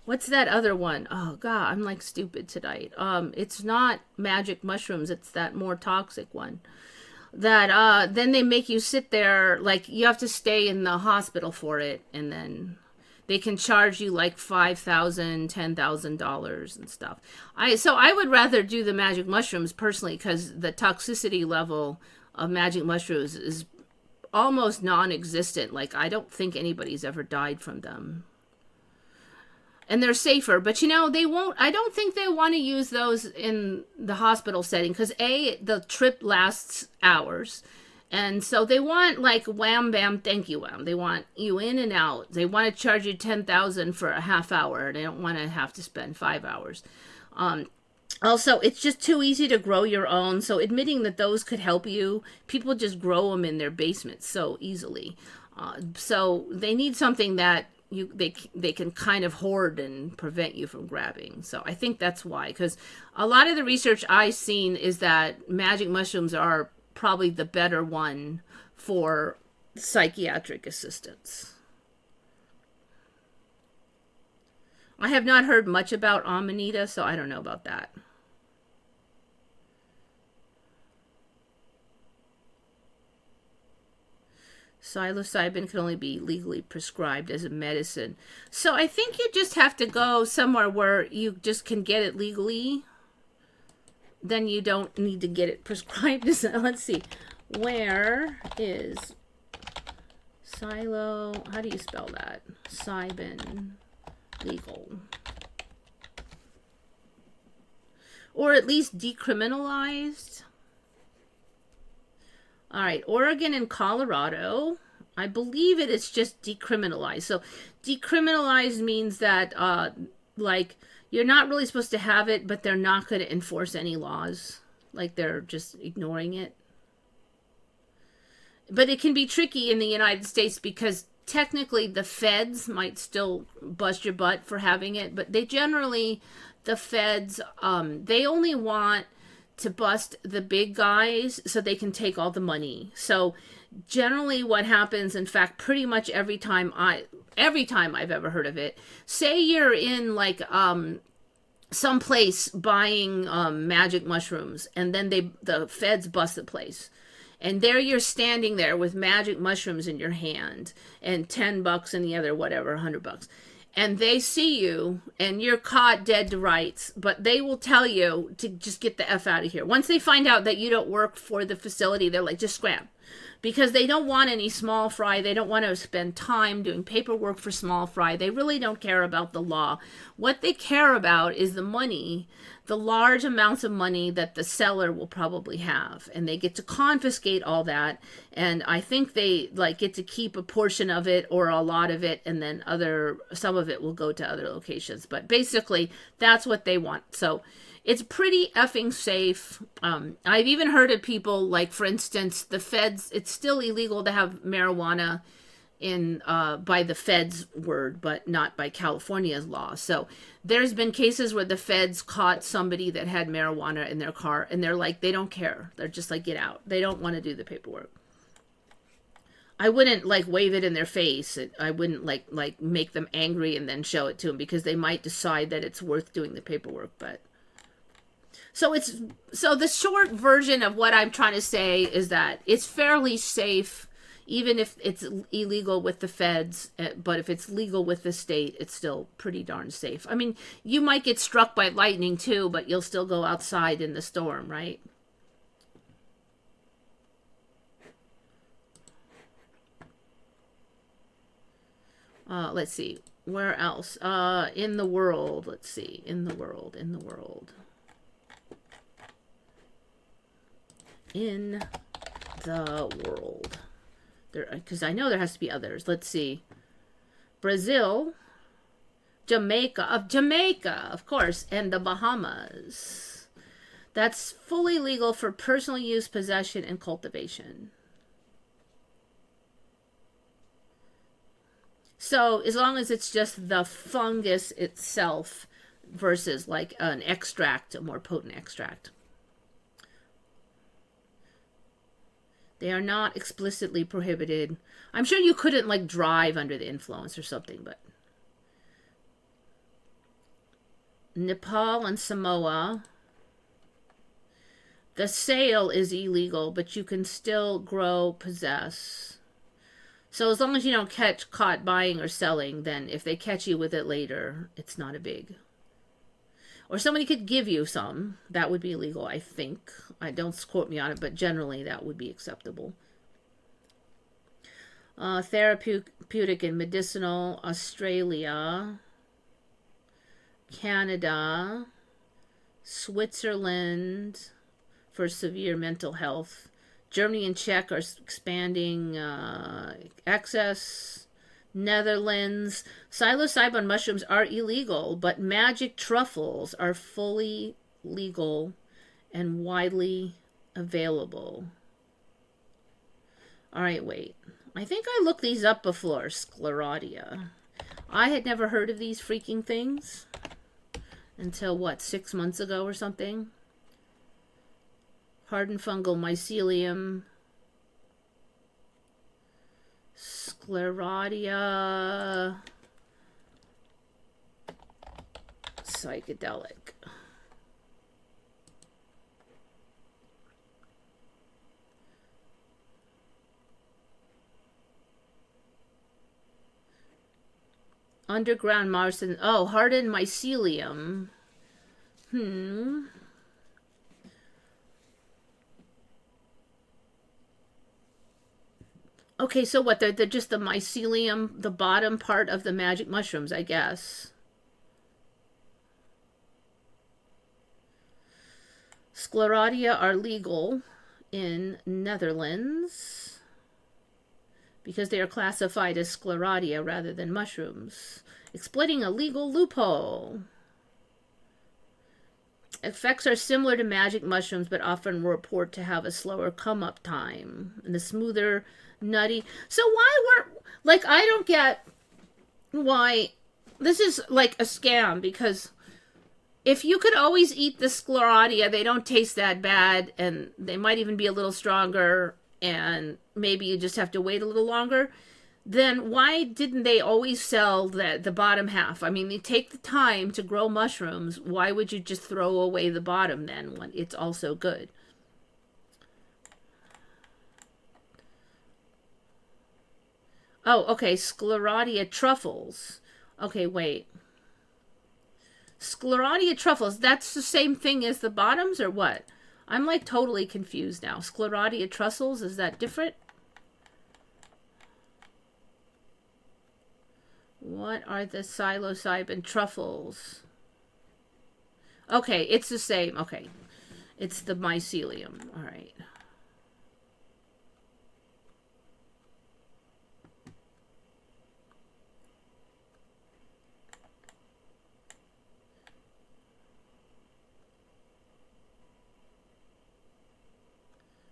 what's that other one? Oh, God, I'm like stupid tonight. It's not magic mushrooms. It's that more toxic one. That then they make you sit there, like you have to stay in the hospital for it, and then they can charge you like $5,000, $10,000 and stuff. So I would rather do the magic mushrooms personally, because the toxicity level of magic mushrooms is almost non-existent. Like, I don't think anybody's ever died from them. And they're safer, but you know, I don't think they want to use those in the hospital setting, because the trip lasts hours. And so they want like wham, bam, thank you, wham. They want you in and out. They want to charge you $10,000 for a half hour. They don't want to have to spend 5 hours. Also, it's just too easy to grow your own. So admitting that those could help you, people just grow them in their basements so easily. So they need something that they can kind of hoard and prevent you from grabbing. So I think that's why, because a lot of the research I've seen is that magic mushrooms are probably the better one for psychiatric assistance. I have not heard much about Amanita, so I don't know about that. Psilocybin can only be legally prescribed as a medicine. So I think you just have to go somewhere where you just can get it legally. Then you don't need to get it prescribed. Let's see. Where is Silo? How do you spell that? Cybin legal. Or at least decriminalized. All right, Oregon and Colorado, I believe it is just decriminalized. So decriminalized means that, like, you're not really supposed to have it, but they're not going to enforce any laws. Like, they're just ignoring it. But it can be tricky in the United States because technically the feds might still bust your butt for having it, but they generally, the feds, they only want to bust the big guys so they can take all the money. So generally what happens, in fact, pretty much every time I've ever heard of it, say you're in like some place buying magic mushrooms, and then the feds bust the place. And there you're standing there with magic mushrooms in your hand and $10 in the other, whatever, $100. And they see you and you're caught dead to rights, but they will tell you to just get the F out of here. Once they find out that you don't work for the facility, they're like, just scram. Because they don't want any small fry. They don't want to spend time doing paperwork for small fry. They really don't care about the law. What they care about is the money, the large amounts of money that the seller will probably have. And they get to confiscate all that. And I think they like get to keep a portion of it or a lot of it. And then some of it will go to other locations. But basically, that's what they want. So it's pretty effing safe. I've even heard of people, like, for instance, the feds, it's still illegal to have marijuana in by the feds' word, but not by California's law. So there's been cases where the feds caught somebody that had marijuana in their car, and they're like, they don't care. They're just like, get out. They don't want to do the paperwork. I wouldn't like wave it in their face. I wouldn't like make them angry and then show it to them, because they might decide that it's worth doing the paperwork, but... So the short version of what I'm trying to say is that it's fairly safe, even if it's illegal with the feds. But if it's legal with the state, it's still pretty darn safe. I mean, you might get struck by lightning too, but you'll still go outside in the storm, right? Let's see. Where else? In the world. Let's see. In the world. In the world. In the world. Because I know there has to be others. Let's see. Brazil, Jamaica, of course, and the Bahamas. That's fully legal for personal use, possession, and cultivation. So as long as it's just the fungus itself versus like an extract, a more potent extract. They are not explicitly prohibited. I'm sure you couldn't like drive under the influence or something, but Nepal and Samoa, the sale is illegal, but you can still grow, possess. So as long as you don't get caught buying or selling, then if they catch you with it later, it's not a big. Or somebody could give you some. That would be illegal, I think. Don't quote me on it, but generally that would be acceptable. Therapeutic and medicinal, Australia, Canada, Switzerland for severe mental health. Germany and Czech are expanding access. Netherlands. Psilocybin mushrooms are illegal, but magic truffles are fully legal and widely available. All right, wait. I think I looked these up before. Sclerotia. I had never heard of these freaking things until, what, 6 months ago or something? Hardened fungal mycelium. Sclerotia. Psychedelic. Underground Martian. Oh, hardened mycelium. Okay, so what? They're just the mycelium, the bottom part of the magic mushrooms, I guess. Sclerotia are legal in Netherlands because they are classified as sclerotia rather than mushrooms, exploiting a legal loophole. Effects are similar to magic mushrooms, but often report to have a slower come-up time and a smoother, nutty. So why were, like, I don't get why this is like a scam, because if you could always eat the sclerotia, they don't taste that bad, and they might even be a little stronger, and maybe you just have to wait a little longer, then why didn't they always sell the bottom half? I mean, they take the time to grow mushrooms. Why would you just throw away the bottom then when it's also good? Oh, okay, sclerotia truffles. Okay, wait. Sclerotia truffles, that's the same thing as the bottoms or what? I'm like totally confused now. Sclerotia truffles, is that different? What are the psilocybin truffles? Okay, it's the same. Okay. It's the mycelium. All right.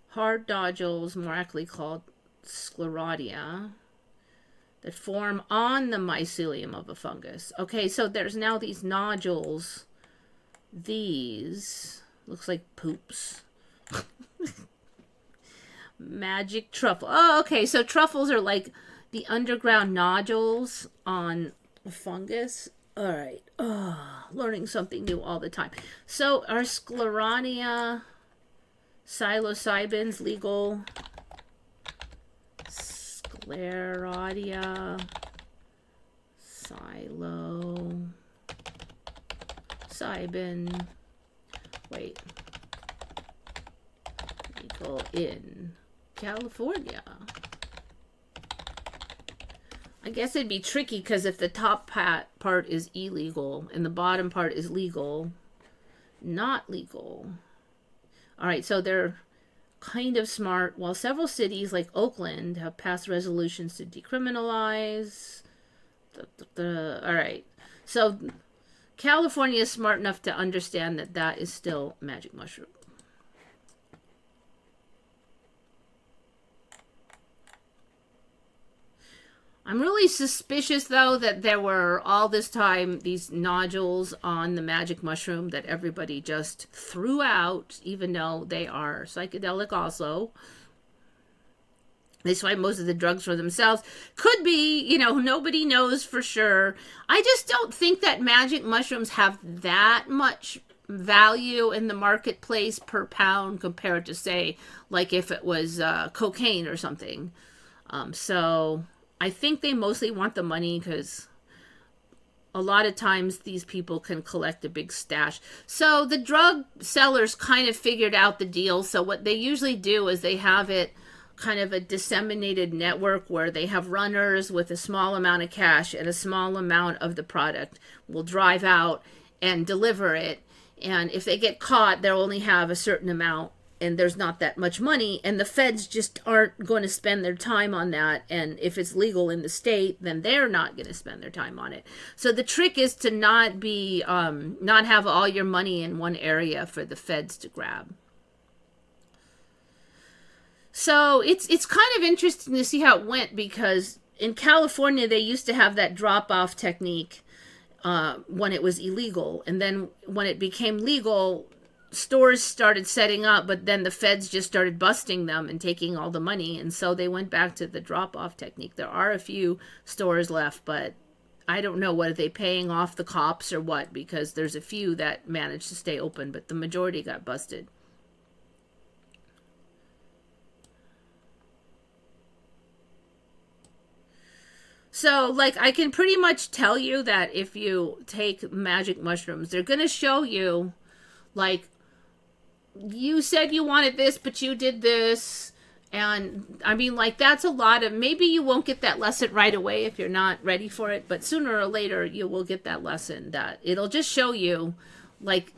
Hard nodules, more accurately called sclerotia, that form on the mycelium of a fungus. Okay, so there's now these nodules. These looks like poops. Magic truffle. Oh, okay, so truffles are like the underground nodules on a fungus. All right. Oh, learning something new all the time. So are sclerotia psilocybins legal? Sclerotia psilocybin. Wait. Legal in California. I guess it'd be tricky because if the top part is illegal and the bottom part is legal, not legal. All right, so they're kind of smart. While several cities like Oakland have passed resolutions to decriminalize. All right, so California is smart enough to understand that that is still magic mushroom. I'm really suspicious, though, that there were all this time these nodules on the magic mushroom that everybody just threw out, even though they are psychedelic also. They swipe most of the drugs for themselves. Could be, you know, nobody knows for sure. I just don't think that magic mushrooms have that much value in the marketplace per pound compared to, say, like if it was cocaine or something. So I think they mostly want the money because a lot of times these people can collect a big stash. So the drug sellers kind of figured out the deal. So what they usually do is they have it kind of a disseminated network where they have runners with a small amount of cash and a small amount of the product will drive out and deliver it. And if they get caught, they'll only have a certain amount and there's not that much money, and the feds just aren't going to spend their time on that. And if it's legal in the state, then they're not going to spend their time on it. So the trick is to not have all your money in one area for the feds to grab. So it's kind of interesting to see how it went, because in California they used to have that drop-off technique when it was illegal, and then when it became legal, stores started setting up, but then the feds just started busting them and taking all the money, and so they went back to the drop-off technique. There are a few stores left, but I don't know, what are they paying off the cops or what, because there's a few that managed to stay open, but the majority got busted. So, like, I can pretty much tell you that if you take magic mushrooms, they're going to show you, like, you said you wanted this, but you did this. And I mean, like, that's a lot of, maybe you won't get that lesson right away if you're not ready for it, but sooner or later you will get that lesson, that it'll just show you, like,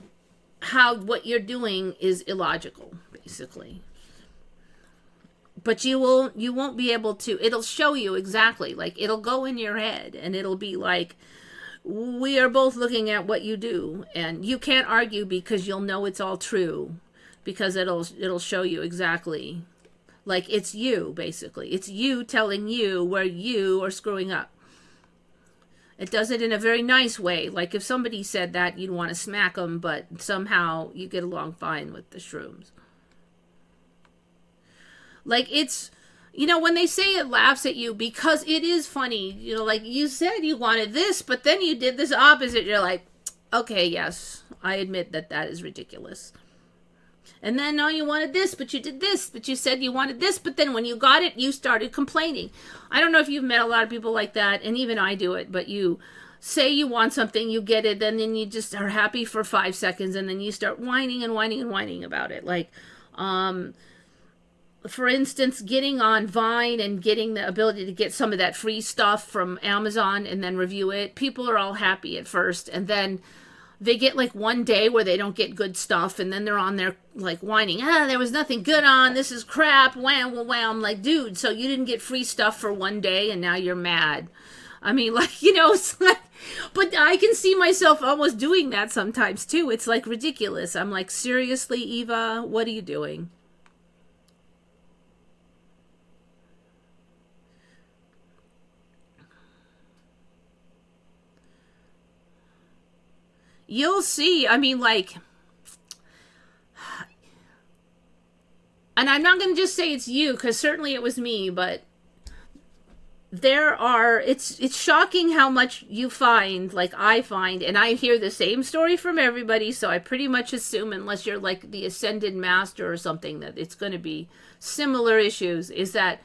how what you're doing is illogical, basically. But you won't be able to, it'll show you exactly, like, it'll go in your head and it'll be like, we are both looking at what you do, and you can't argue because you'll know it's all true, because it'll show you exactly, like, it's you, basically. It's you telling you where you are screwing up. It does it in a very nice way. Like, if somebody said that, you'd want to smack them, but somehow you get along fine with the shrooms. Like, it's, you know, when they say it laughs at you, because it is funny, you know, like, you said you wanted this, but then you did this opposite. You're like, okay, yes, I admit that that is ridiculous. And then, no, you wanted this, but you did this, but you said you wanted this, but then when you got it, you started complaining. I don't know if you've met a lot of people like that, and even I do it, but you say you want something, you get it, then you just are happy for 5 seconds, and then you start whining and whining and whining about it. Like, for instance, getting on Vine and getting the ability to get some of that free stuff from Amazon and then review it. People are all happy at first, and then they get like one day where they don't get good stuff, and then they're on there like whining, there was nothing good on, this is crap, wham, wham, wham. I'm like, dude, so you didn't get free stuff for one day and now you're mad. I mean, like, you know, it's like, but I can see myself almost doing that sometimes too. It's like ridiculous. I'm like, seriously, Eva, what are you doing? You'll see. I mean, like, and I'm not going to just say it's you, because certainly it was me, but it's shocking how much you find, like I find, and I hear the same story from everybody, so I pretty much assume, unless you're like the ascended master or something, that it's going to be similar issues, is that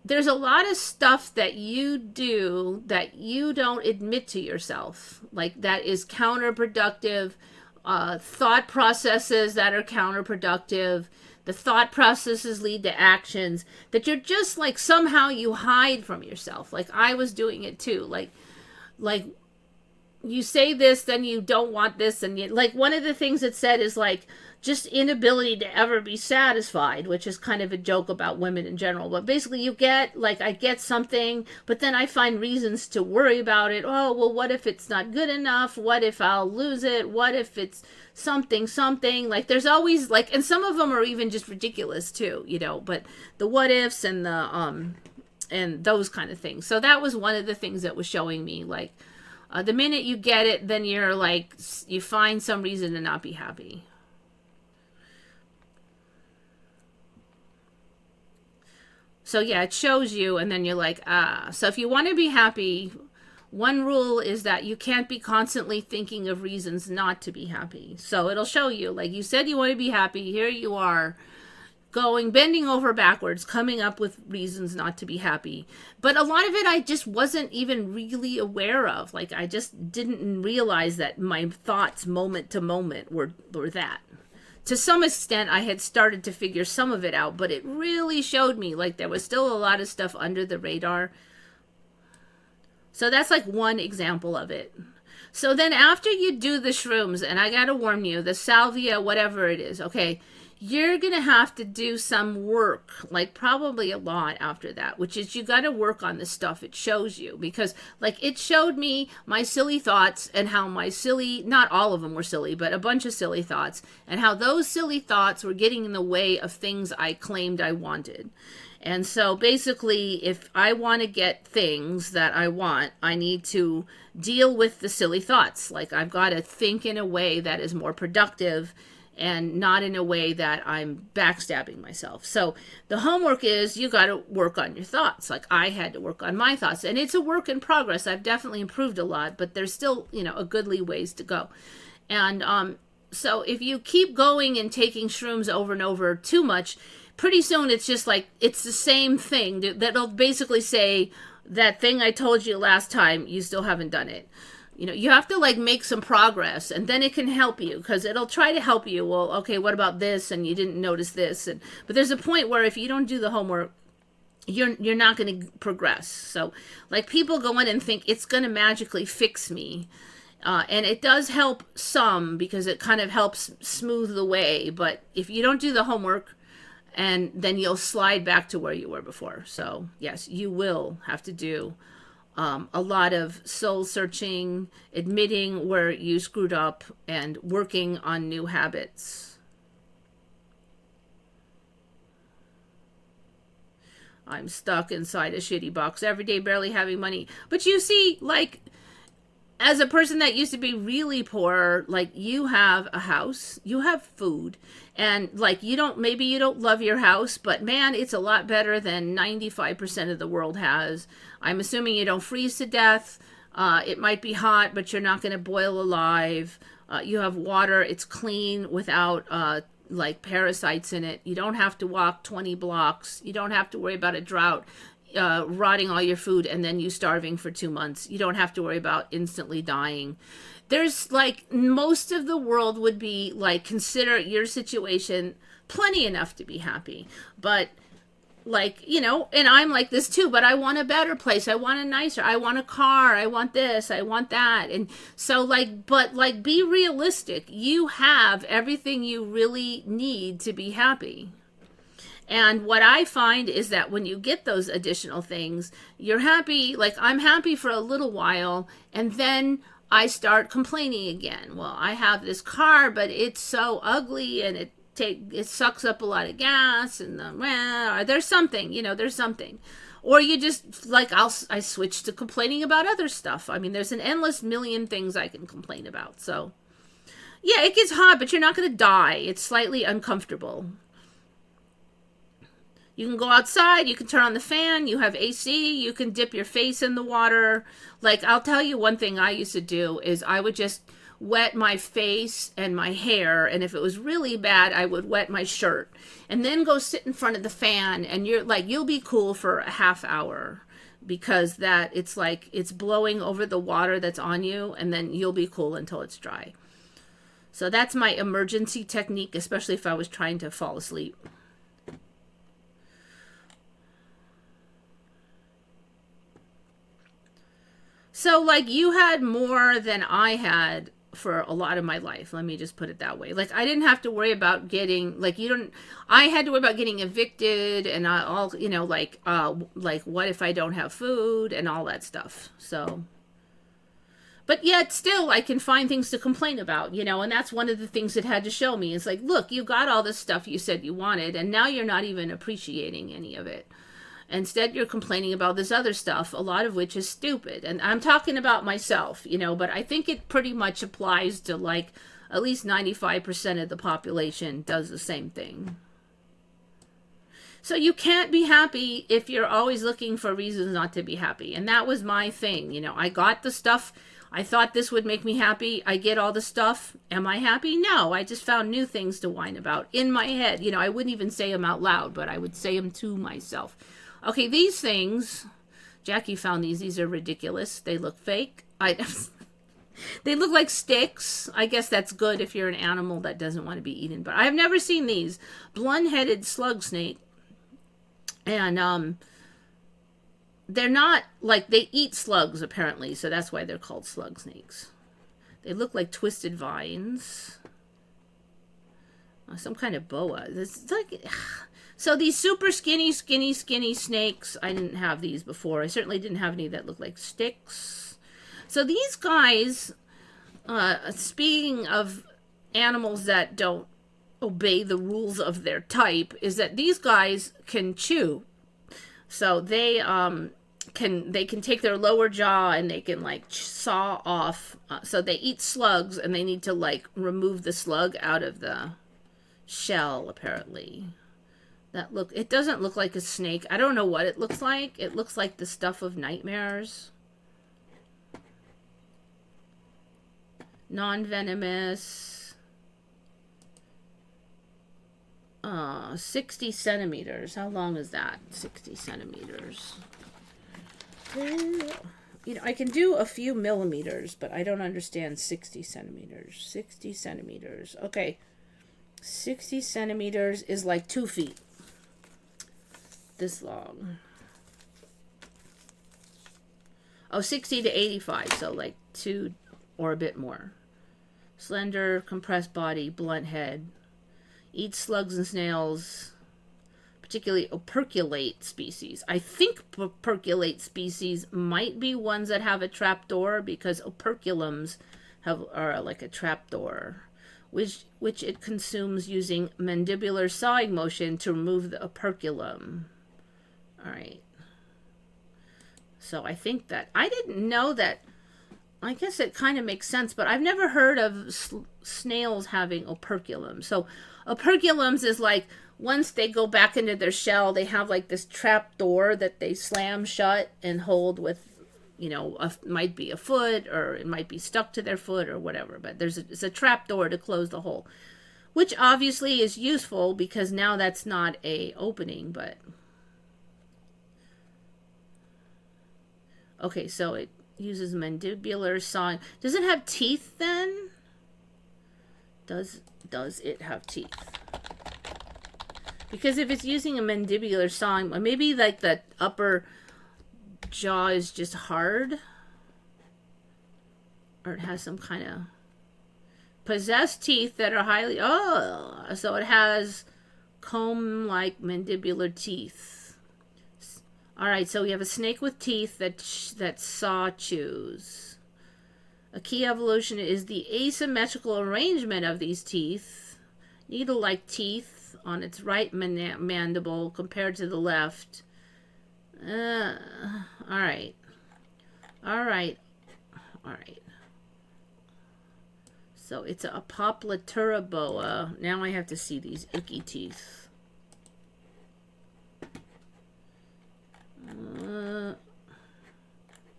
there's a lot of stuff that you do that you don't admit to yourself, like that is counterproductive, thought processes that are counterproductive. The thought processes lead to actions that you're just like, somehow you hide from yourself. Like, I was doing it too. Like you say this, then you don't want this, and you, like, one of the things it said is like just inability to ever be satisfied, which is kind of a joke about women in general. But basically, you get, like, I get something, but then I find reasons to worry about it. Oh, well, what if it's not good enough? What if I'll lose it? What if it's something? Like, there's always, like, and some of them are even just ridiculous too, you know, but the what ifs and and those kind of things. So that was one of the things that was showing me, like, the minute you get it, then you're like, you find some reason to not be happy. So yeah, it shows you, and then you're like, So if you want to be happy, one rule is that you can't be constantly thinking of reasons not to be happy. So it'll show you, like, you said you want to be happy, here you are, bending over backwards, coming up with reasons not to be happy. But a lot of it I just wasn't even really aware of. Like, I just didn't realize that my thoughts moment to moment were that. To some extent, I had started to figure some of it out, but it really showed me, like, there was still a lot of stuff under the radar. So that's like one example of it. So then after you do the shrooms, and I gotta warn you, the salvia, whatever it is, okay, you're going to have to do some work, like probably a lot after that, which is you got to work on the stuff it shows you. Because, like, it showed me my silly thoughts and how my silly, not all of them were silly, but a bunch of silly thoughts, and how those silly thoughts were getting in the way of things I claimed I wanted. And so basically, if I want to get things that I want, I need to deal with the silly thoughts. Like, I've got to think in a way that is more productive and not in a way that I'm backstabbing myself. So the homework is you got to work on your thoughts. Like, I had to work on my thoughts, and it's a work in progress. I've definitely improved a lot, but there's still, a goodly ways to go. And so if you keep going and taking shrooms over and over too much, pretty soon it's just like, it's the same thing that'll basically say, that thing I told you last time, you still haven't done it. You have to like make some progress, and then it can help you, because it'll try to help you. Well, okay, what about this? And you didn't notice this. But there's a point where if you don't do the homework, you're not going to progress. So like, people go in and think it's going to magically fix me. And it does help some, because it kind of helps smooth the way. But if you don't do the homework, and then you'll slide back to where you were before. So yes, you will have to do a lot of soul searching, admitting where you screwed up, and working on new habits. I'm stuck inside a shitty box every day, barely having money. But you see, like, as a person that used to be really poor, like, you have a house, you have food, and like, maybe you don't love your house, but man, it's a lot better than 95% of the world has. I'm assuming you don't freeze to death. It might be hot, but you're not going to boil alive. You have water. It's clean without like parasites in it. You don't have to walk 20 blocks. You don't have to worry about a drought rotting all your food and then you starving for 2 months. You don't have to worry about instantly dying. There's like, most of the world would be like, consider your situation plenty enough to be happy. But like, and I'm like this too, but I want a better place. I want a nicer, I want a car. I want this, I want that. And so like, but like, be realistic. You have everything you really need to be happy. And what I find is that when you get those additional things, you're happy. Like, I'm happy for a little while, and then I start complaining again. Well, I have this car, but it's so ugly, and it sucks up a lot of gas, and there's something, there's something. Or you just, like, I switch to complaining about other stuff. I mean, there's an endless million things I can complain about. So, yeah, it gets hot, but you're not going to die. It's slightly uncomfortable. You can go outside, you can turn on the fan, you have AC, you can dip your face in the water. Like, I'll tell you one thing I used to do is I would just wet my face and my hair, and if it was really bad, I would wet my shirt. And then go sit in front of the fan, and you'll be cool for a half hour, because it's like, it's blowing over the water that's on you, and then you'll be cool until it's dry. So that's my emergency technique, especially if I was trying to fall asleep. So, like, you had more than I had for a lot of my life. Let me just put it that way. Like, I didn't have to worry about getting, like, I had to worry about getting evicted and all, like, what if I don't have food and all that stuff. So, but yet still I can find things to complain about, and that's one of the things it had to show me. It's like, look, you got all this stuff you said you wanted, and now you're not even appreciating any of it. Instead, you're complaining about this other stuff, a lot of which is stupid. And I'm talking about myself, but I think it pretty much applies to, like, at least 95% of the population does the same thing. So you can't be happy if you're always looking for reasons not to be happy. And that was my thing. I got the stuff. I thought this would make me happy. I get all the stuff. Am I happy? No, I just found new things to whine about in my head. I wouldn't even say them out loud, but I would say them to myself. Okay, these things, Jackie found these. These are ridiculous. They look fake. They look like sticks. I guess that's good if you're an animal that doesn't want to be eaten. But I've never seen these. Blunt-headed slug snake. And they're not, like, they eat slugs, apparently. So that's why they're called slug snakes. They look like twisted vines. Some kind of boa. It's like, so these super skinny snakes, I didn't have these before. I certainly didn't have any that looked like sticks. So these guys, speaking of animals that don't obey the rules of their type, is that these guys can chew. So they can take their lower jaw and they can like saw off. So they eat slugs and they need to like remove the slug out of the shell, apparently. It doesn't look like a snake. I don't know what it looks like. It looks like the stuff of nightmares. Non-venomous. 60 centimeters. How long is that? 60 centimeters. You know, I can do a few millimeters, but I don't understand 60 centimeters. 60 centimeters. Okay. 60 centimeters is like 2 feet. This long. Oh, 60 to 85. So like 2 or a bit more. Slender, compressed body, blunt head. Eats slugs and snails. Particularly operculate species. I think operculate species might be ones that have a trapdoor, because operculums are like a trapdoor, which it consumes using mandibular sawing motion to remove the operculum. All right. So I think that I didn't know that. I guess it kind of makes sense, but I've never heard of snails having operculums. So operculums is like, once they go back into their shell, they have like this trap door that they slam shut and hold with, you know, might be a foot, or it might be stuck to their foot or whatever. But it's a trap door to close the hole, which obviously is useful because now that's not a opening. But okay, so it uses mandibular sawing. Does it have teeth then? Does it have teeth? Because if it's using a mandibular sawing, maybe like the upper jaw is just hard, or it has some kind of possessed teeth that are highly, so it has comb-like mandibular teeth. All right, so we have a snake with teeth that saw chews. A key evolution is the asymmetrical arrangement of these teeth. Needle-like teeth on its right mandible compared to the left. All right. So it's a popliteura boa. Now I have to see these icky teeth.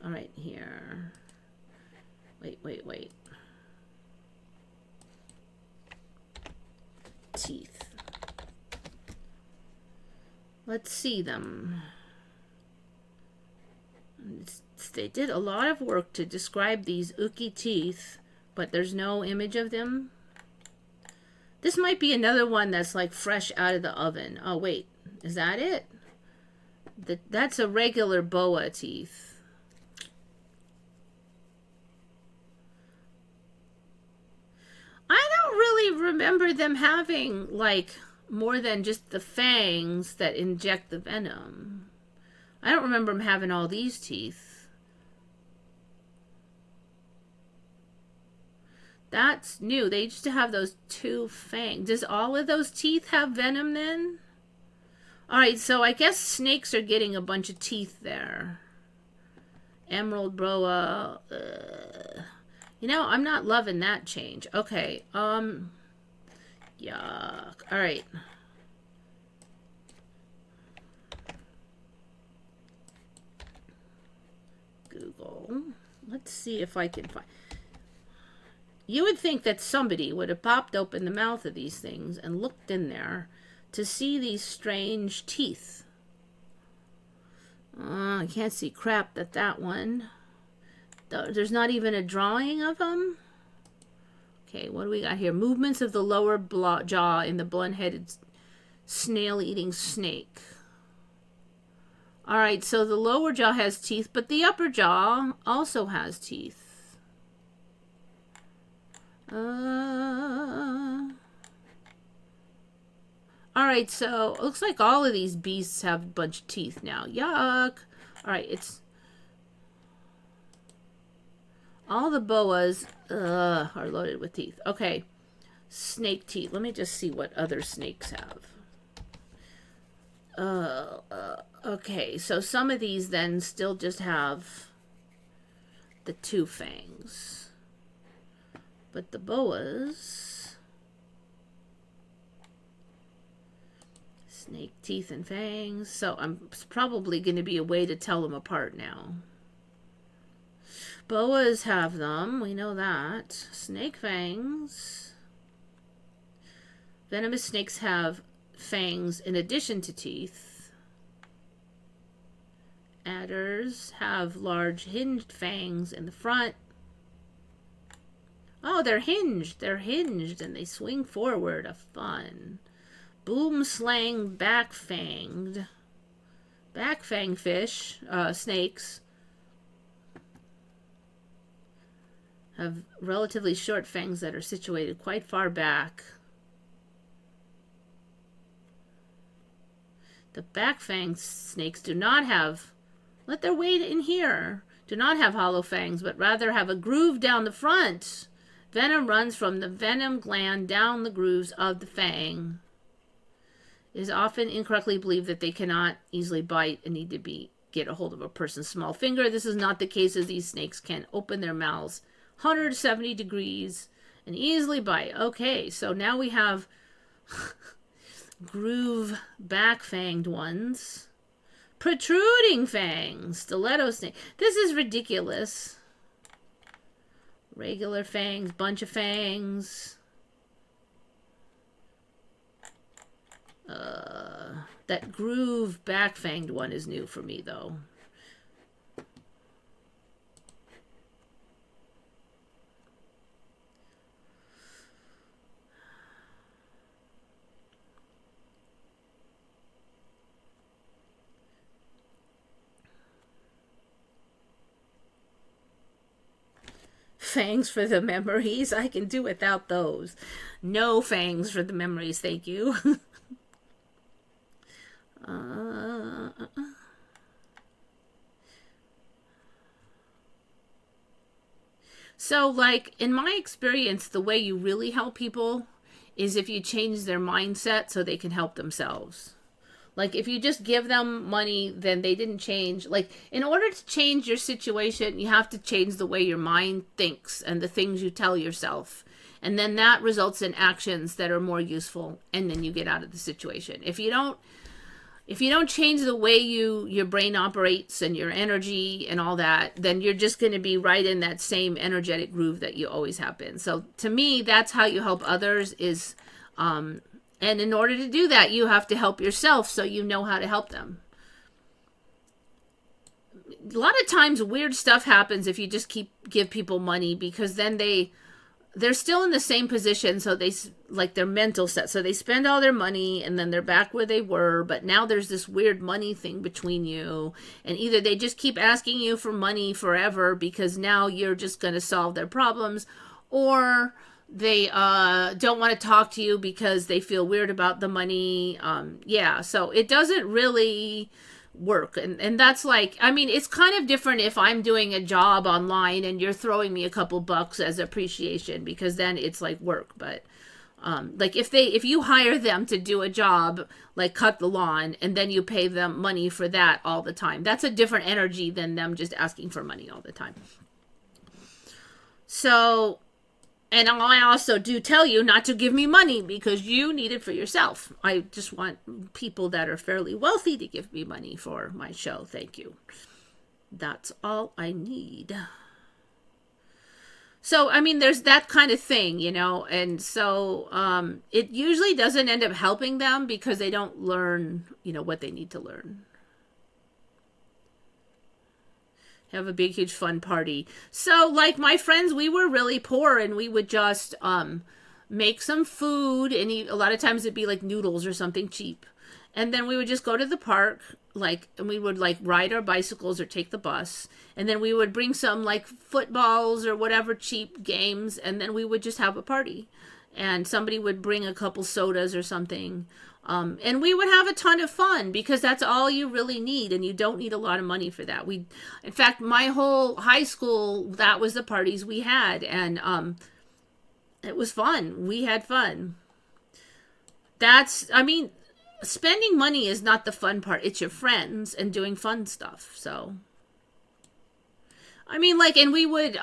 All right, here. Wait. Teeth. Let's see them. They did a lot of work to describe these icky teeth, but there's no image of them. This might be another one that's like fresh out of the oven. Oh, wait. Is that it? That's a regular boa teeth. I don't really remember them having like more than just the fangs that inject the venom. I don't remember them having all these teeth. That's new. They used to have those 2 fangs. Does all of those teeth have venom then? Alright, so I guess snakes are getting a bunch of teeth there. Emerald boa. You know, I'm not loving that change. Okay, yuck. Alright. Google. Let's see if I can find. You would think that somebody would have popped open the mouth of these things and looked in there to see these strange teeth. I can't see crap that one. There's not even a drawing of them. Okay, what do we got here? Movements of the lower jaw in the blunt-headed snail-eating snake. All right, so the lower jaw has teeth, but the upper jaw also has teeth. All right, so it looks like all of these beasts have a bunch of teeth now. Yuck. All right, it's all the boas are loaded with teeth. Okay, snake teeth. Let me just see what other snakes have. Okay, so some of these then still just have the 2 fangs. But the boas, snake teeth and fangs. So I'm probably going to be a way to tell them apart now. Boas have them, we know that. Snake fangs. Venomous snakes have fangs in addition to teeth. Adders have large hinged fangs in the front. Oh, they're hinged. They're hinged and they swing forward. A fun. Boom slang back-fanged. Back-fang fish, snakes, have relatively short fangs that are situated quite far back. The back-fang snakes do not have, let their weight in here, do not have hollow fangs, but rather have a groove down the front. Venom runs from the venom gland down the grooves of the fang. It is often incorrectly believed that they cannot easily bite and need to get a hold of a person's small finger. This is not the case, as these snakes can open their mouths 170 degrees and easily bite. Okay, so now we have groove back-fanged ones. Protruding fangs, stiletto snake. This is ridiculous. Regular fangs, bunch of fangs. That groove back-fanged one is new for me, though. Fangs for the memories. I can do without those. No fangs for the memories, thank you. So, like, in my experience, the way you really help people is if you change their mindset so they can help themselves. Like, if you just give them money, then they didn't change. Like, in order to change your situation, you have to change the way your mind thinks and the things you tell yourself. And then that results in actions that are more useful, and then you get out of the situation. If you don't change the way your brain operates and your energy and all that, then you're just going to be right in that same energetic groove that you always have been. So to me, that's how you help others is, and in order to do that, you have to help yourself so you know how to help them. A lot of times weird stuff happens if you just give people money, because then they're still in the same position, so like their mental set. So they spend all their money and then they're back where they were, but now there's this weird money thing between you, and either they just keep asking you for money forever because now you're just going to solve their problems, or they don't want to talk to you because they feel weird about the money. Yeah, so it doesn't really work, and that's like, I mean, it's kind of different if I'm doing a job online and you're throwing me a couple bucks as appreciation, because then it's like work. But like if you hire them to do a job like cut the lawn, and then you pay them money for that all the time, that's a different energy than them just asking for money all the time. So, and I also do tell you not to give me money because you need it for yourself. I just want people that are fairly wealthy to give me money for my show. Thank you. That's all I need. So, I mean, there's that kind of thing, you know, and so it usually doesn't end up helping them because they don't learn, you know, what they need to learn. Have a big, huge fun party. So, like, my friends, we were really poor, and we would just make some food, and a lot of times it'd be like noodles or something cheap. And then we would just go to the park, like, and we would like ride our bicycles or take the bus, and then we would bring some like footballs or whatever cheap games, and then we would just have a party. And somebody would bring a couple sodas or something. And we would have a ton of fun because that's all you really need, and you don't need a lot of money for that. In fact, my whole high school, that was the parties we had, and it was fun. We had fun. I mean, spending money is not the fun part. It's your friends and doing fun stuff. So, I mean, like, and we would,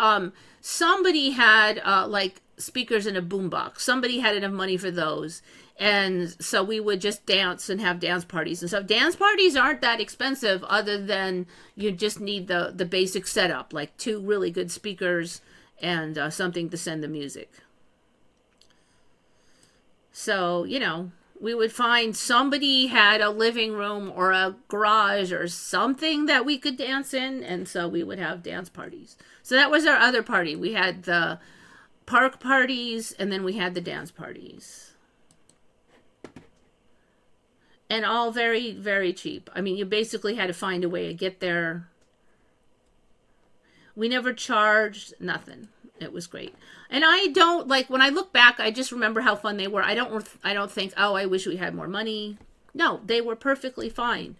somebody had, like, speakers in a boombox. Somebody had enough money for those. And so we would just dance and have dance parties and stuff. Dance parties aren't that expensive other than you just need the basic setup, like 2 really good speakers and something to send the music. So, you know, we would find somebody had a living room or a garage or something that we could dance in, and so we would have dance parties. So that was our other party. We had the park parties, and then we had the dance parties. And all very, very cheap. I mean, you basically had to find a way to get there. We never charged, nothing. It was great. And I don't, like, when I look back, I just remember how fun they were. I don't think, oh, I wish we had more money. No, they were perfectly fine.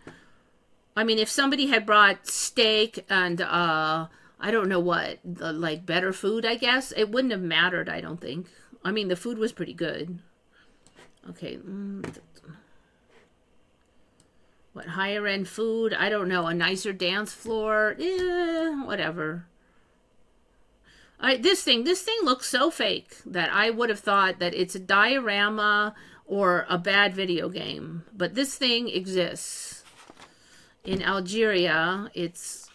I mean, if somebody had brought steak and, I don't know what, like better food, I guess, it wouldn't have mattered, I don't think. I mean, the food was pretty good. Okay. What, higher end food? I don't know. A nicer dance floor? Whatever. This thing looks so fake that I would have thought that it's a diorama or a bad video game. But this thing exists. In Algeria, it's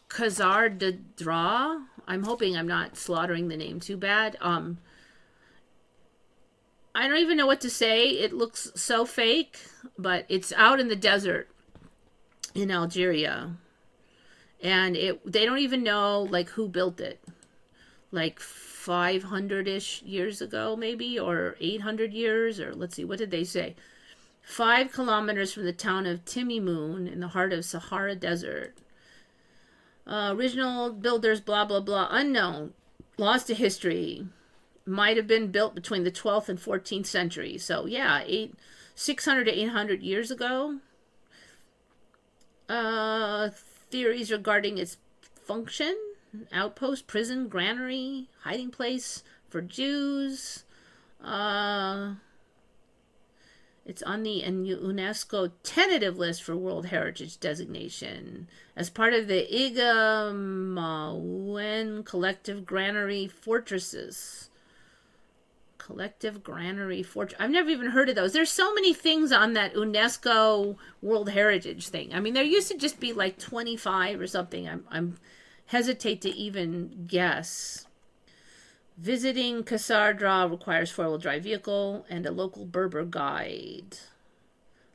Khazar de Dra. I'm hoping I'm not slaughtering the name too bad. I don't even know what to say. It looks so fake, but it's out in the desert in Algeria. And they don't even know, like, who built it. Like 500-ish years ago, maybe, or 800 years, or let's see, what did they say? 5 kilometers from the town of Timimoun in the heart of Sahara Desert. Original builders, blah, blah, blah, unknown. Lost to history. Might have been built between the 12th and 14th century. So, yeah, 600 to 800 years ago. Theories regarding its function: outpost, prison, granary, hiding place for Jews. It's on the UNESCO tentative list for World Heritage designation as part of the Igamawen Collective Granary Fortresses. Collective Granary Fortress. I've never even heard of those. There's so many things on that UNESCO World Heritage thing. I mean, there used to just be like 25 or something. I'm hesitate to even guess. Visiting Kasardra requires 4-wheel drive vehicle and a local Berber guide.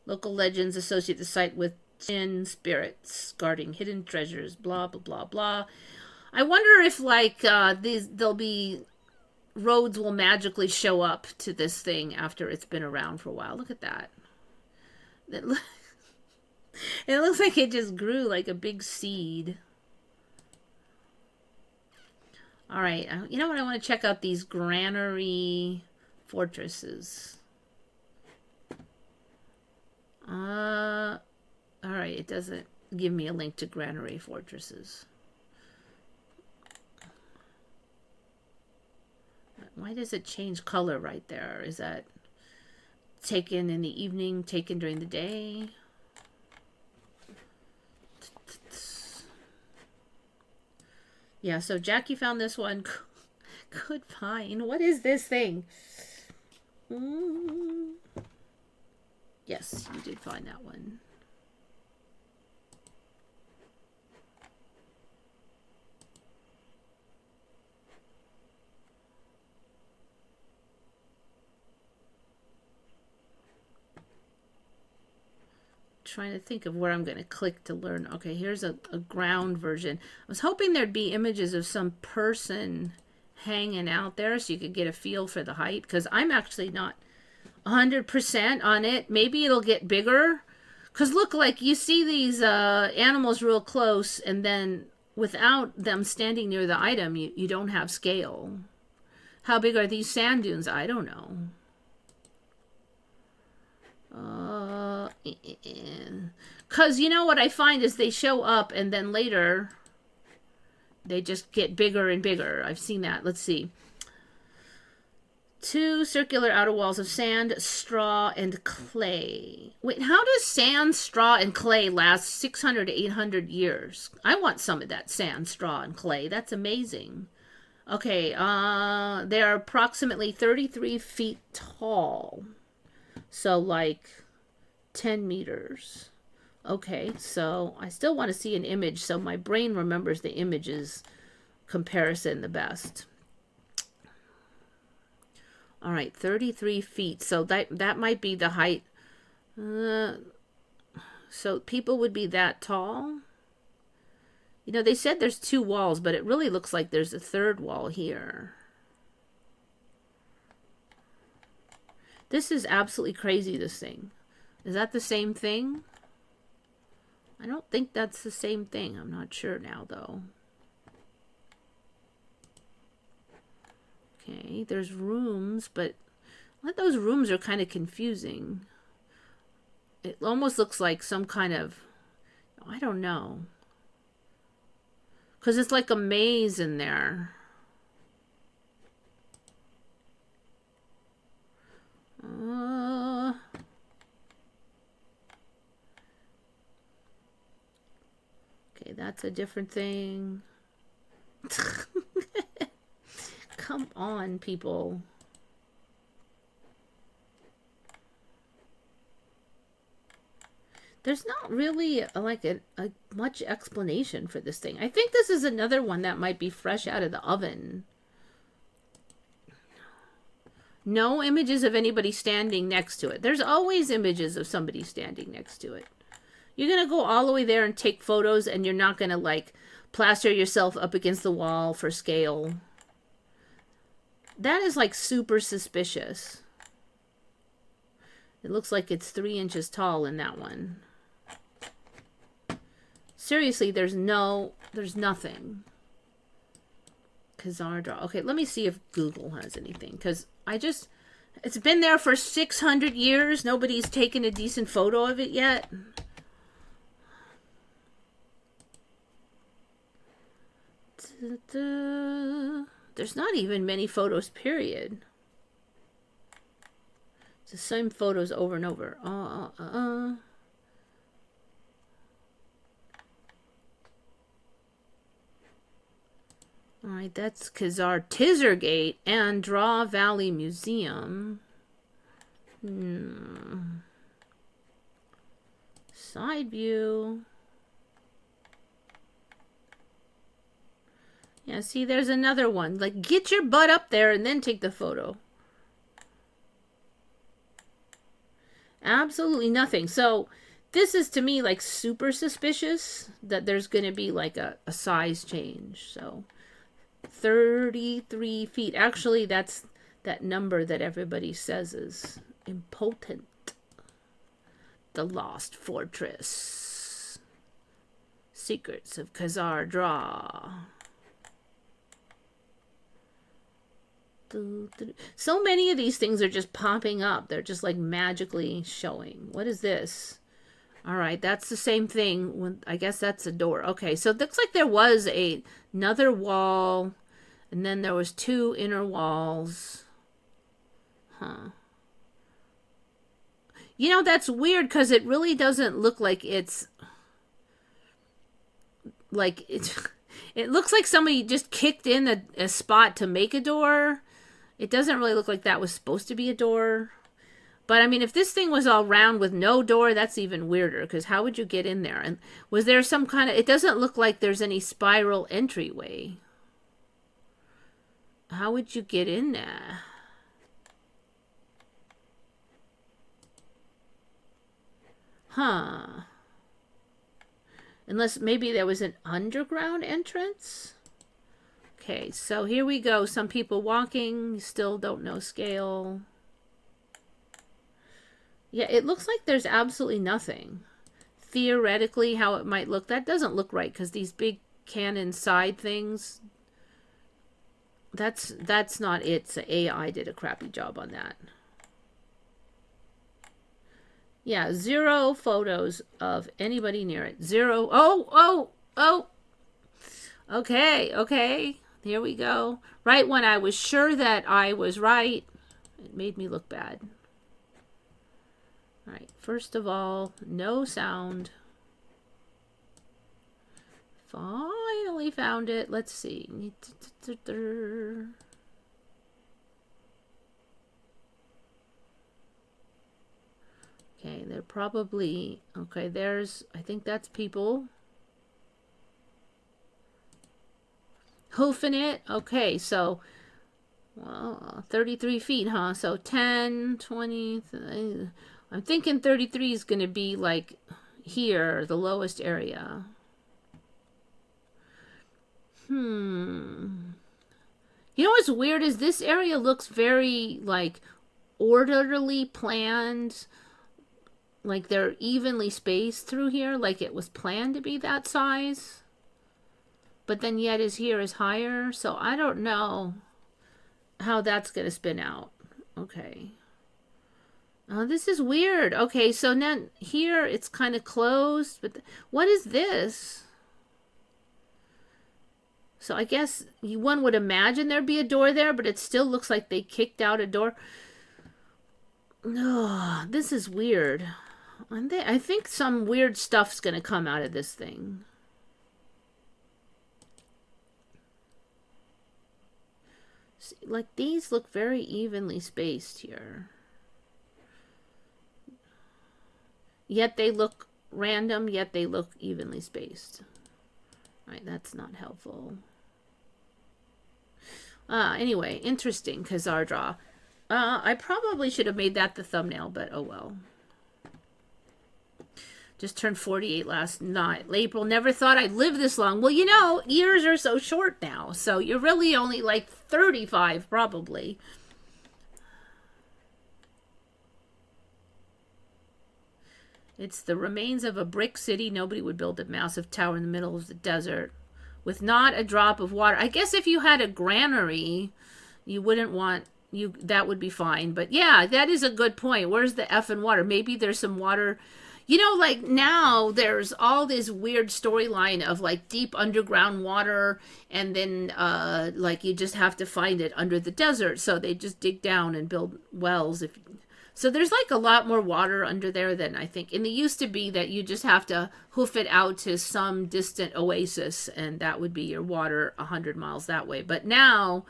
Local legends associate the site with jinn spirits guarding hidden treasures. Blah blah blah blah. I wonder if like there'll be roads will magically show up to this thing after it's been around for a while. Look at that. It looks like it just grew like a big seed. All right. You know what? I want to check out these granary fortresses. All right. It doesn't give me a link to granary fortresses. Why does it change color right there? Is that taken in the evening, taken during the day? Yeah, so Jackie found this one. Good find. What is this thing? Yes, you did find that one. Trying to think of where I'm going to click to learn. Okay, here's a ground version. I was hoping there'd be images of some person hanging out there so you could get a feel for the height, because I'm actually not 100% on it. Maybe it'll get bigger, because look, like you see these animals real close, and then without them standing near the item, you don't have scale. How big are these sand dunes? I don't know. Because you know what I find is they show up and then later they just get bigger and bigger. I've seen that. Let's see. 2 circular outer walls of sand, straw, and clay. Wait, how does sand, straw, and clay last 600 to 800 years? I want some of that sand, straw, and clay. That's amazing. Okay, they are approximately 33 feet tall. So, like 10 meters. Okay, so I still want to see an image so my brain remembers the images comparison the best. All right, 33 feet. So that might be the height. So people would be that tall. You know, they said there's 2 walls, but it really looks like there's a 3rd wall here. This is absolutely crazy, this thing. Is that the same thing? I don't think that's the same thing. I'm not sure now, though. Okay, there's rooms, but those rooms are kind of confusing. It almost looks like some kind of, I don't know. Because it's like a maze in there. Okay, that's a different thing. Come on, people. There's not really like a much explanation for this thing. I think this is another one that might be fresh out of the oven. No images of anybody standing next to it. There's always images of somebody standing next to it. You're going to go all the way there and take photos, and you're not going to like plaster yourself up against the wall for scale. That is like super suspicious. It looks like it's 3 inches tall in that one. Seriously, there's nothing. Khazar draw. Okay, let me see if Google has anything. Because it's been there for 600 years. Nobody's taken a decent photo of it yet. There's not even many photos, period. It's the same photos over and over. Alright, that's Khazar Tizergate and Draw Valley Museum. Side view. Yeah, see, there's another one. Like, get your butt up there and then take the photo. Absolutely nothing. So, this is to me like super suspicious that there's going to be like a size change. So, 33 feet. Actually, that's that number that everybody says is impotent. The Lost Fortress. Secrets of Khazar Draw. So many of these things are just popping up. They're just like magically showing. What is this? All right, that's the same thing. I guess that's a door. Okay, so it looks like there was another wall, and then there was 2 inner walls. Huh. You know, that's weird because it really doesn't look like it's like it looks like somebody just kicked in a spot to make a door. It doesn't really look like that was supposed to be a door. But, I mean, if this thing was all round with no door, that's even weirder. Because how would you get in there? And was there some kind of... It doesn't look like there's any spiral entryway. How would you get in there? Huh. Unless maybe there was an underground entrance? Okay, so here we go. Some people walking, still don't know scale. Yeah, it looks like there's absolutely nothing. Theoretically, how it might look, that doesn't look right because these big cannon side things, that's not it. So AI did a crappy job on that. Yeah, zero photos of anybody near it. Zero. Oh, oh, oh. Okay, okay. Here we go. Right when I was sure that I was right, it made me look bad. All right, first of all, no sound. Finally found it. Let's see. Okay, they're probably, okay, there's, I think that's people hoofing it. Okay, so, well, 33 feet, huh? So 10, 20, I'm thinking 33 is going to be like here, the lowest area. You know what's weird is this area looks very like orderly planned, like they're evenly spaced through here, like it was planned to be that size, but then yet is here is higher, so I don't know how that's gonna spin out. Okay. Oh, this is weird. Okay, so then here it's kind of closed, but what is this? So I guess one would imagine there'd be a door there, but it still looks like they kicked out a door. Oh, this is weird. I think some weird stuff's going to come out of this thing. See, like these look very evenly spaced here. Yet they look random, yet they look evenly spaced. All right, that's not helpful. Anyway, interesting, Khazar draw. I probably should have made that the thumbnail, but oh well. Just turned 48 last night. April, never thought I'd live this long. Well, you know, years are so short now, so you're really only like 35 probably. It's the remains of a brick city. Nobody would build a massive tower in the middle of the desert with not a drop of water. I guess if you had a granary, you wouldn't want that would be fine. But yeah, that is a good point. Where's the effing water? Maybe there's some water. You know, like now there's all this weird storyline of like deep underground water, and then like you just have to find it under the desert. So they just dig down and build wells. So there's like a lot more water under there than I think. And it used to be that you just have to hoof it out to some distant oasis, and that would be your water 100 miles that way. But now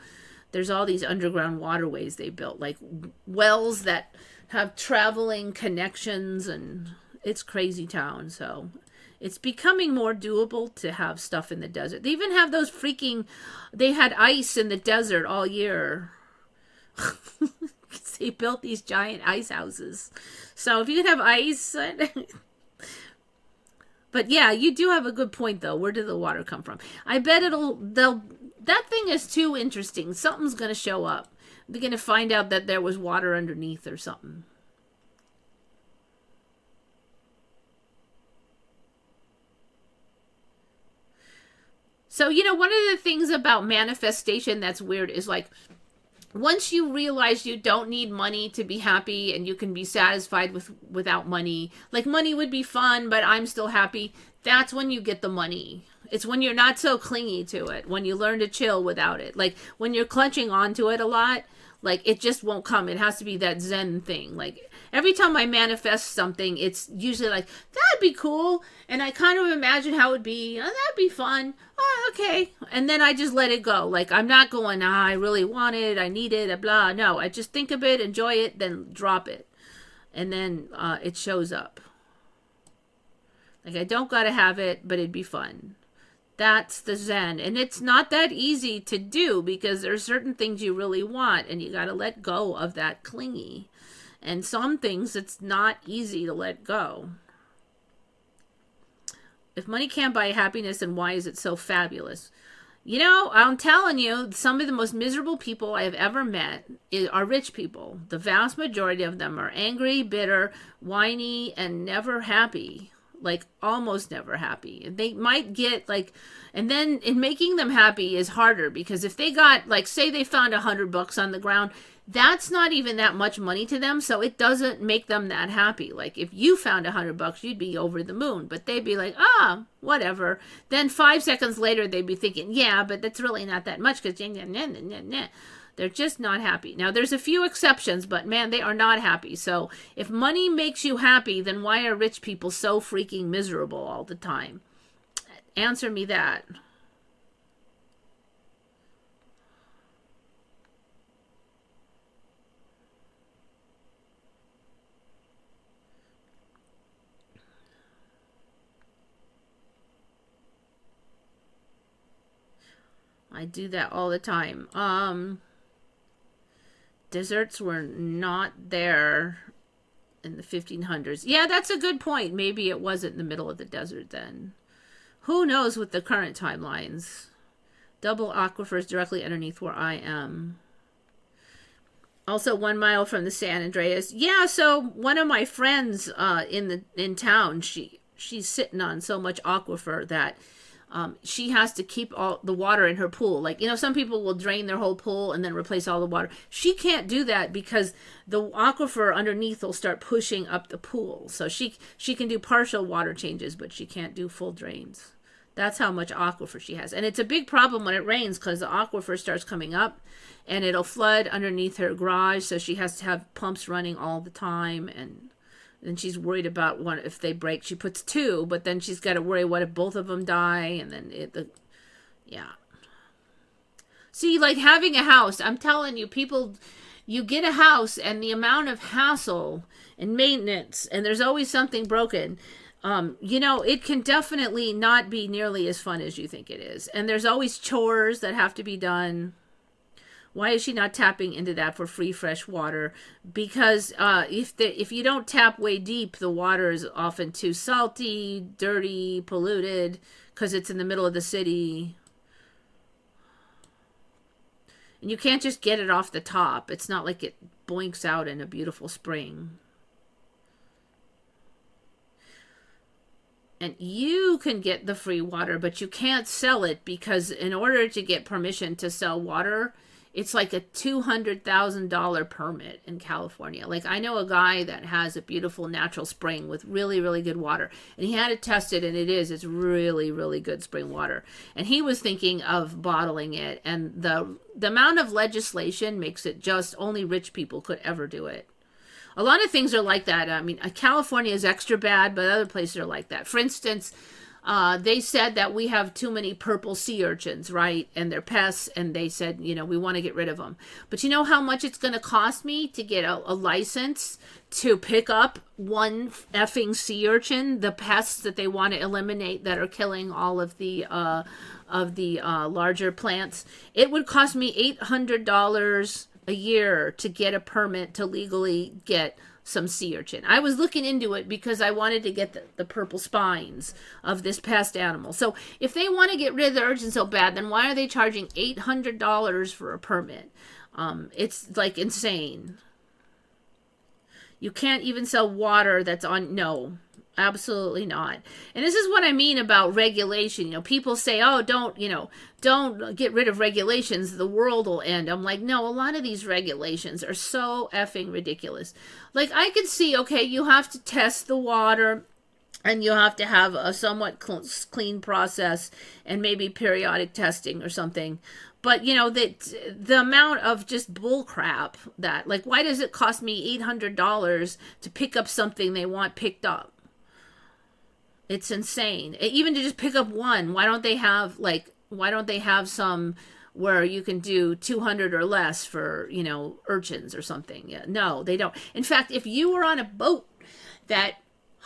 there's all these underground waterways they built, like wells that have traveling connections, and it's crazy town. So it's becoming more doable to have stuff in the desert. They even have those they had ice in the desert all year. They built these giant ice houses. So if you could have ice. But yeah, you do have a good point though. Where did the water come from? I bet that thing is too interesting. Something's going to show up. They're going to find out that there was water underneath or something. So, you know, one of the things about manifestation that's weird is like, once you realize you don't need money to be happy and you can be satisfied without money, like money would be fun, but I'm still happy, that's when you get the money. It's when you're not so clingy to it, when you learn to chill without it. Like when you're clutching onto it a lot, like it just won't come. It has to be that Zen thing. Like every time I manifest something, it's usually like, that'd be cool. And I kind of imagine how it would be. Oh, that'd be fun. Oh, okay. And then I just let it go. Like I'm not going, I really want it. I need it. Blah. No, I just think of it, enjoy it, then drop it. And then it shows up. Like I don't got to have it, but it'd be fun. That's the Zen. And it's not that easy to do because there's certain things you really want and you got to let go of that clingy. And some things it's not easy to let go. If money can't buy happiness, then why is it so fabulous? You know, I'm telling you, some of the most miserable people I have ever met are rich people. The vast majority of them are angry, bitter, whiny, and never happy. Like almost never happy. They might get like, and then in making them happy is harder because if they got like, say they found $100 on the ground, that's not even that much money to them, so it doesn't make them that happy. Like if you found $100, you'd be over the moon, but they'd be like, ah, whatever. Then 5 seconds later, they'd be thinking, yeah, but that's really not that much because they're just not happy. Now, there's a few exceptions, but man, they are not happy. So if money makes you happy, then why are rich people so freaking miserable all the time? Answer me that. I do that all the time. Deserts were not there in the 1500s. Yeah, that's a good point. Maybe it wasn't in the middle of the desert then. Who knows with the current timelines? Double aquifers directly underneath where I am. Also 1 mile from the San Andreas. Yeah, so one of my friends in town, she's sitting on so much aquifer that she has to keep all the water in her pool. Like, you know, some people will drain their whole pool and then replace all the water. She can't do that because the aquifer underneath will start pushing up the pool. So she can do partial water changes, but she can't do full drains. That's how much aquifer she has. And it's a big problem when it rains because the aquifer starts coming up and it'll flood underneath her garage. So she has to have pumps running all the time, and then she's worried about one if they break. She puts 2, but then she's got to worry what if both of them die, and then yeah. See, like having a house, I'm telling you, people, you get a house and the amount of hassle and maintenance, and there's always something broken. You know, it can definitely not be nearly as fun as you think it is. And there's always chores that have to be done. Why is she not tapping into that for free fresh water? Because if you don't tap way deep, the water is often too salty, dirty, polluted, because it's in the middle of the city. And you can't just get it off the top. It's not like it boinks out in a beautiful spring. And you can get the free water, but you can't sell it because in order to get permission to sell water, it's like a $200,000 permit in California. Like I know a guy that has a beautiful natural spring with really, really good water. And he had it tested, and it's really, really good spring water. And he was thinking of bottling it. And the amount of legislation makes it just only rich people could ever do it. A lot of things are like that. I mean, California is extra bad, but other places are like that. For instance, they said that we have too many purple sea urchins, right? And they're pests, and they said, you know, we want to get rid of them. But you know how much it's going to cost me to get a license to pick up one effing sea urchin, the pests that they want to eliminate that are killing all of the larger plants? It would cost me $800 a year to get a permit to legally get some sea urchin. I was looking into it because I wanted to get the purple spines of this pest animal. So if they want to get rid of the urchin so bad, then why are they charging $800 for a permit? It's like insane. You can't even sell water that's on, no, absolutely not. And this is what I mean about regulation. You know, people say, oh, don't get rid of regulations, the world will end. I'm like, no, a lot of these regulations are so effing ridiculous. Like I could see, okay, you have to test the water and you have to have a somewhat clean process and maybe periodic testing or something. But, you know, the amount of just bull crap that, like, why does it cost me $800 to pick up something they want picked up? It's insane. Even to just pick up one, why don't they have some where you can do 200 or less for, you know, urchins or something? Yeah, no, they don't. In fact, if you were on a boat that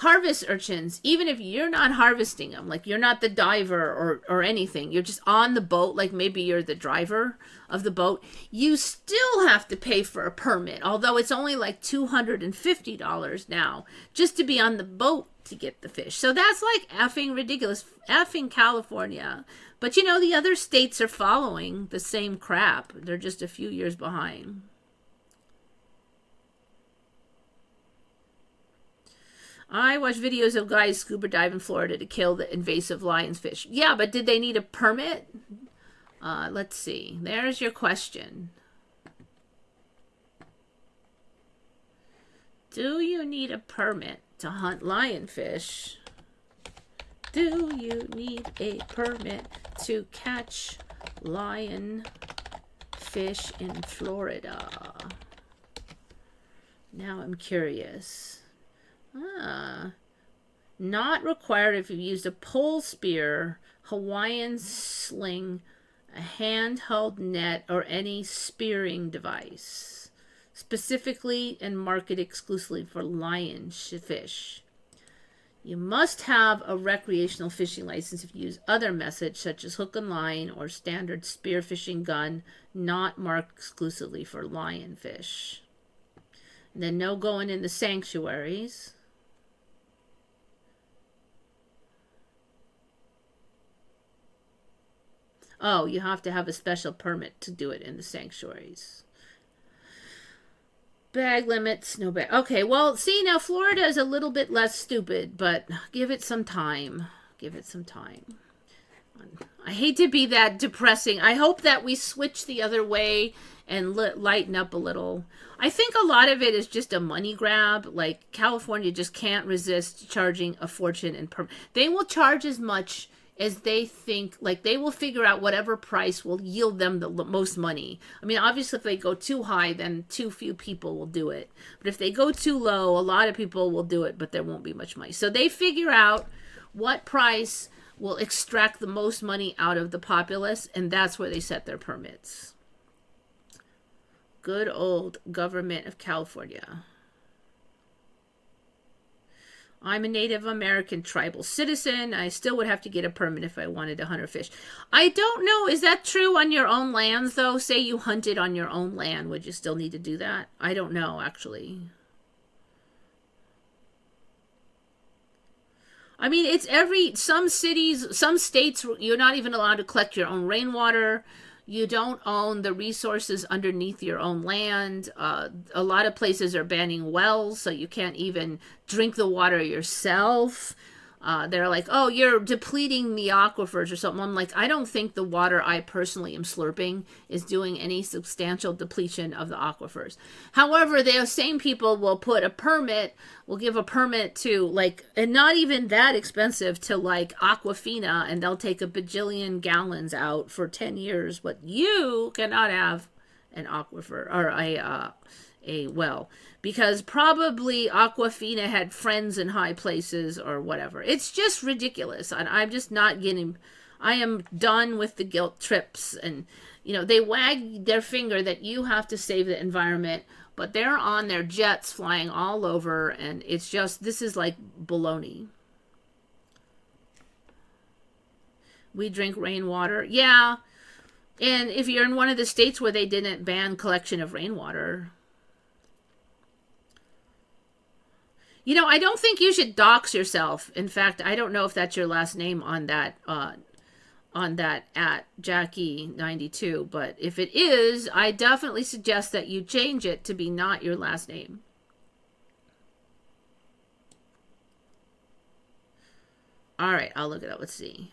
harvest urchins, even if you're not harvesting them, like you're not the diver or anything, you're just on the boat, like maybe you're the driver of the boat, you still have to pay for a permit, although it's only like $250 now just to be on the boat to get the fish. So that's like effing ridiculous. Effing California. But you know, the other states are following the same crap. They're just a few years behind. I watch videos of guys scuba dive in Florida to kill the invasive lionfish. Yeah, but did they need a permit? Let's see. There's your question. Do you need a permit to hunt lionfish? Do you need a permit to catch lionfish in Florida? Now I'm curious. Not required if you've used a pole spear, Hawaiian sling, a handheld net, or any spearing device. Specifically and marketed exclusively for lionfish. You must have a recreational fishing license if you use other methods such as hook and line or standard spear fishing gun, not marked exclusively for lionfish. And then no going in the sanctuaries. Oh, you have to have a special permit to do it in the sanctuaries. Bag limits, no bag. Okay, well, see, now Florida is a little bit less stupid, but give it some time. Give it some time. I hate to be that depressing. I hope that we switch the other way and lighten up a little. I think a lot of it is just a money grab. Like, California just can't resist charging a fortune. And they will charge as much as they think, like they will figure out whatever price will yield them the most money. I mean, obviously if they go too high, then too few people will do it. But if they go too low, a lot of people will do it, but there won't be much money. So they figure out what price will extract the most money out of the populace, and that's where they set their permits. Good old government of California. I'm a Native American tribal citizen. I still would have to get a permit if I wanted to hunt or fish. I don't know. Is that true on your own lands, though? Say you hunted on your own land. Would you still need to do that? I don't know, actually. I mean, it's some cities, some states, you're not even allowed to collect your own rainwater. You don't own the resources underneath your own land. A lot of places are banning wells, so you can't even drink the water yourself. They're like, oh, you're depleting the aquifers or something. I'm like, I don't think the water I personally am slurping is doing any substantial depletion of the aquifers. However, the same people will give a permit to, like, and not even that expensive, to like Aquafina, and they'll take a bajillion gallons out for 10 years, but you cannot have an aquifer or a well, because probably Aquafina had friends in high places or whatever. It's just ridiculous. And I'm just not getting, I am done with the guilt trips. And, you know, they wag their finger that you have to save the environment, but they're on their jets flying all over. And it's just, this is like baloney. We drink rainwater. Yeah. And if you're in one of the states where they didn't ban collection of rainwater, you know, I don't think you should dox yourself. In fact, I don't know if that's your last name on that at Jackie92, but if it is, I definitely suggest that you change it to be not your last name. All right, I'll look it up. Let's see.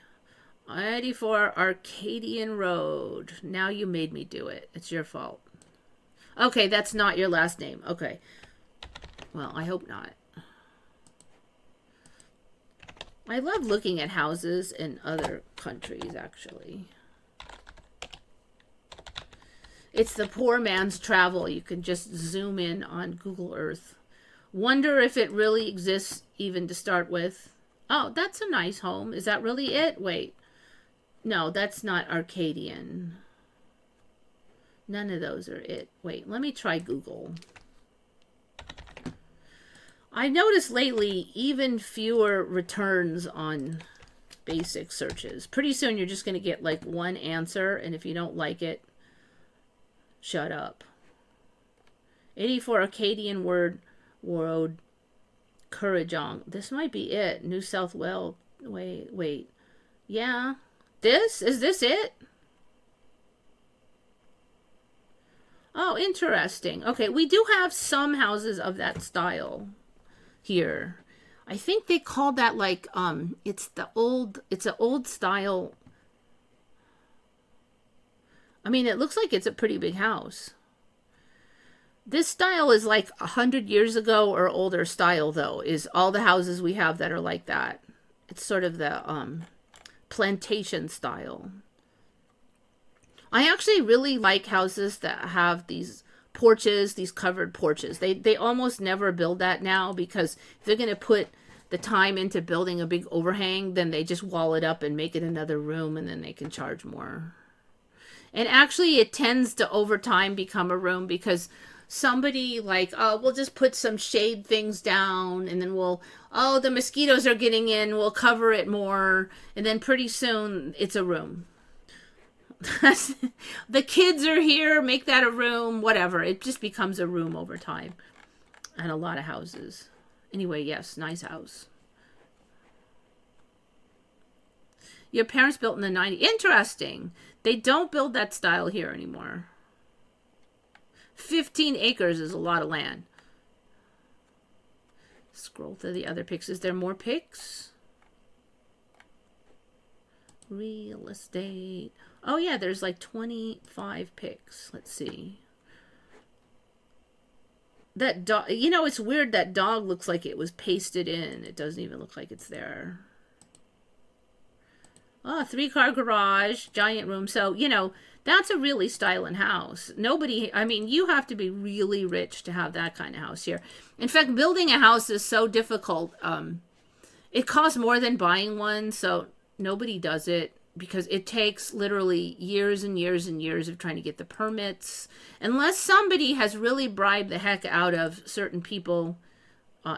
84 Arcadian Road. Now you made me do it. It's your fault. Okay, that's not your last name. Okay. Well, I hope not. I love looking at houses in other countries, actually. It's the poor man's travel. You can just zoom in on Google Earth. Wonder if it really exists even to start with. Oh, that's a nice home. Is that really it? Wait. No, that's not Arcadian. None of those are it. Wait, let me try Google. I noticed lately even fewer returns on basic searches. Pretty soon you're just going to get like one answer, and if you don't like it, shut up. 84 Acadian Road, Kurrajong. This might be it. New South Wales. Wait. Yeah. Is this it? Oh, interesting. Okay, we do have some houses of that style here. I think they call that like it's an old style. I mean, it looks like it's a pretty big house. This style is like 100 years ago or older style, though, is all the houses we have that are like that. It's sort of the plantation style. I actually really like houses that have these porches, these covered porches. They almost never build that now because if they're going to put the time into building a big overhang, then they just wall it up and make it another room, and then they can charge more. And actually, it tends to over time become a room because somebody like, oh, we'll just put some shade things down, and then oh, the mosquitoes are getting in, we'll cover it more, and then pretty soon it's a room. The kids are here, make that a room, whatever. It just becomes a room over time. And a lot of houses. Anyway, yes, nice house. Your parents built in the 90s. Interesting. They don't build that style here anymore. 15 acres is a lot of land. Scroll through the other pics. Is there more pics? Real estate. Oh yeah, there's like 25 pics. Let's see. That dog, you know, it's weird. That dog looks like it was pasted in. It doesn't even look like it's there. Oh, 3-car garage, giant room. So, you know, that's a really styling house. Nobody, I mean, you have to be really rich to have that kind of house here. In fact, building a house is so difficult. It costs more than buying one, so nobody does it because it takes literally years and years and years of trying to get the permits. Unless somebody has really bribed the heck out of certain people